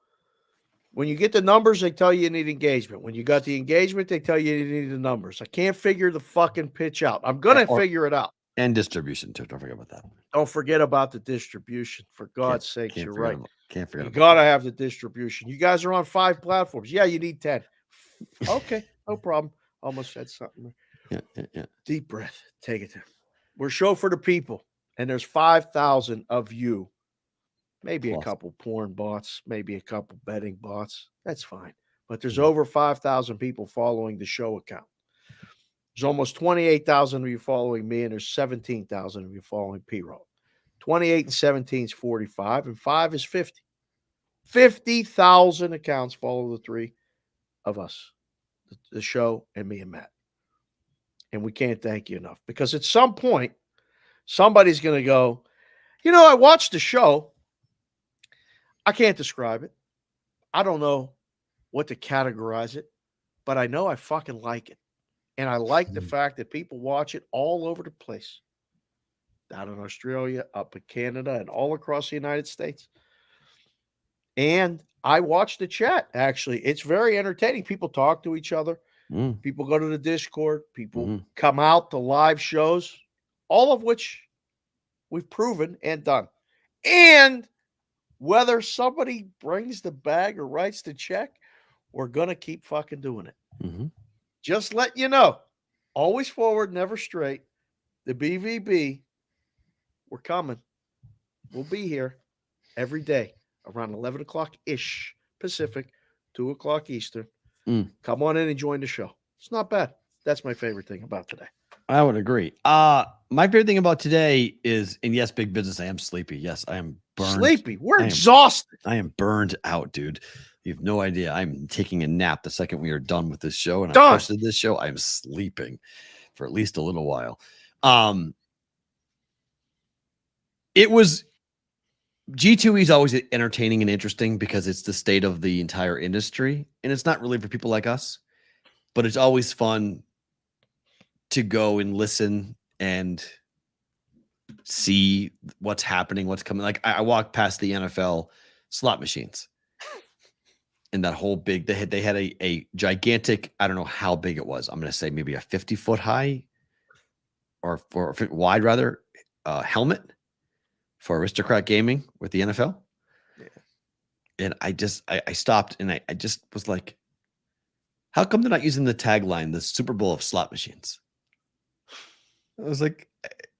when you get the numbers, they tell you need engagement. When you got the engagement, they tell you need the numbers. I can't figure the fucking pitch out. I'm going to figure it out. And distribution, too. Don't forget about that. Don't forget about the distribution. For God's sakes, you're right. Can't forget. You got to have the distribution. You guys are on 5 platforms. Yeah, you need 10. Okay, no problem. Almost said something. Yeah. Deep breath. Take it there. We're show for the people. And there's 5,000 of you. Maybe a couple porn bots. Maybe a couple betting bots. That's fine. but there's over 5,000 people following the show account. There's almost 28,000 of you following me, and there's 17,000 of you following Perrault. 28 and 17 is 45, and 5 is 50. 50,000 accounts follow the three of us, the show, and me and Matt. And we can't thank you enough, because at some point, somebody's going to go, I watched the show. I can't describe it. I don't know what to categorize it, but I know I fucking like it. And I like the fact that people watch it all over the place. Down in Australia, up in Canada, and all across the United States. And I watch the chat, actually. It's very entertaining. People talk to each other. People go to the Discord. People come out to live shows, all of which we've proven and done. And whether somebody brings the bag or writes the check, we're going to keep fucking doing it. Just let you know. Always forward, never straight. The BVB, we're coming. We'll be here every day around 11 o'clock-ish Pacific, 2 o'clock Eastern. Come on in and join the show. It's not bad. That's my favorite thing about today. I would agree. My favorite thing about today is, and yes, big business, I am sleepy. Yes, I am burned. Sleepy. We're exhausted. I am burned out, dude. You have no idea. I'm taking a nap the second we are done with this show. And I posted this show. I'm sleeping for at least a little while. It was G2E is always entertaining and interesting because it's the state of the entire industry. And it's not really for people like us, but it's always fun to go and listen and see what's happening, what's coming. Like I walked past the NFL slot machines. And that whole big, they had a gigantic, I don't know how big it was. I'm going to say maybe a 50-foot high or wide rather, helmet for Aristocrat Gaming with the NFL. Yeah. And I stopped and I just was like, how come they're not using the tagline, the Super Bowl of slot machines? I was like,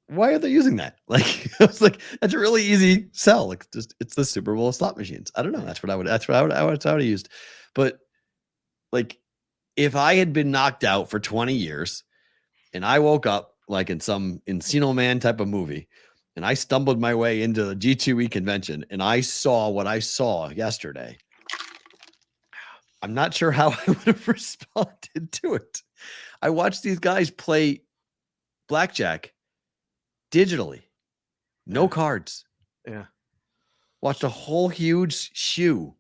why are they using that? Like, I was like, that's a really easy sell. Like, just it's the Super Bowl of slot machines. I don't know. That's what I would have used. But like, if I had been knocked out for 20 years and I woke up like in some Encino Man type of movie, and I stumbled my way into the G2E convention and I saw what I saw yesterday, I'm not sure how I would have responded to it. I watched these guys play blackjack digitally, no cards. Yeah. Watched a whole huge shoe,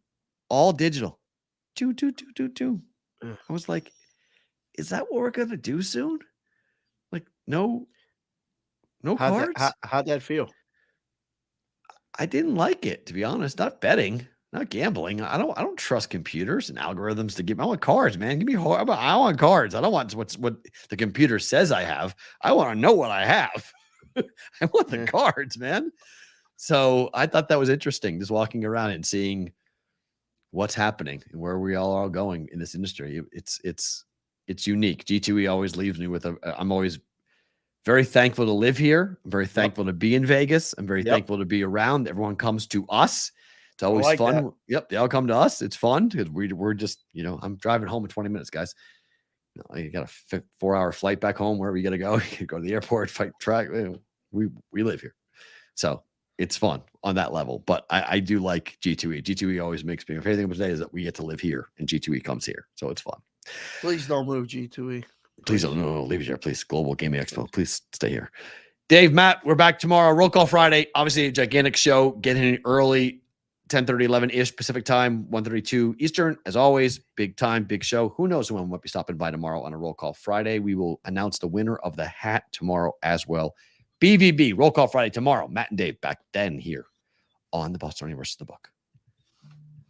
all digital. Two. Yeah. I was like, is that what we're gonna do soon? Like, no cards. How'd that feel? I didn't like it, to be honest. Not betting, not gambling. I don't trust computers and algorithms to give. I want cards, man. Give me. I want cards. I don't want what the computer says I have. I want to know what I have. I want the cards, man. So I thought that was interesting, just walking around and seeing what's happening and where we all are going in this industry. It's unique. G2E always leaves me with I'm always very thankful to live here. I'm very thankful to be in Vegas. I'm very thankful to be around. Everyone comes to us. It's always fun. That. Yep. They all come to us. It's fun because we're just, I'm driving home in 20 minutes, guys. You got a 4-hour flight back home. Wherever you got to go, you go to the airport, fight track. We live here. So it's fun on that level. But I do like G2E. G2E always makes me, my favorite thing about today is that we get to live here and G2E comes here. So it's fun. Please don't move, G2E. Please don't leave it here. Please. Global Gaming Expo. Please stay here. Dave, Matt, we're back tomorrow. Roll Call Friday. Obviously a gigantic show. Get in early, 10:30, 11-ish Pacific time, 1:32 Eastern. As always, big time, big show. Who knows who might be stopping by tomorrow on a Roll Call Friday. We will announce the winner of the hat tomorrow as well. BVB, Roll Call Friday tomorrow. Matt and Dave back then here on the Bostonian versus the Book.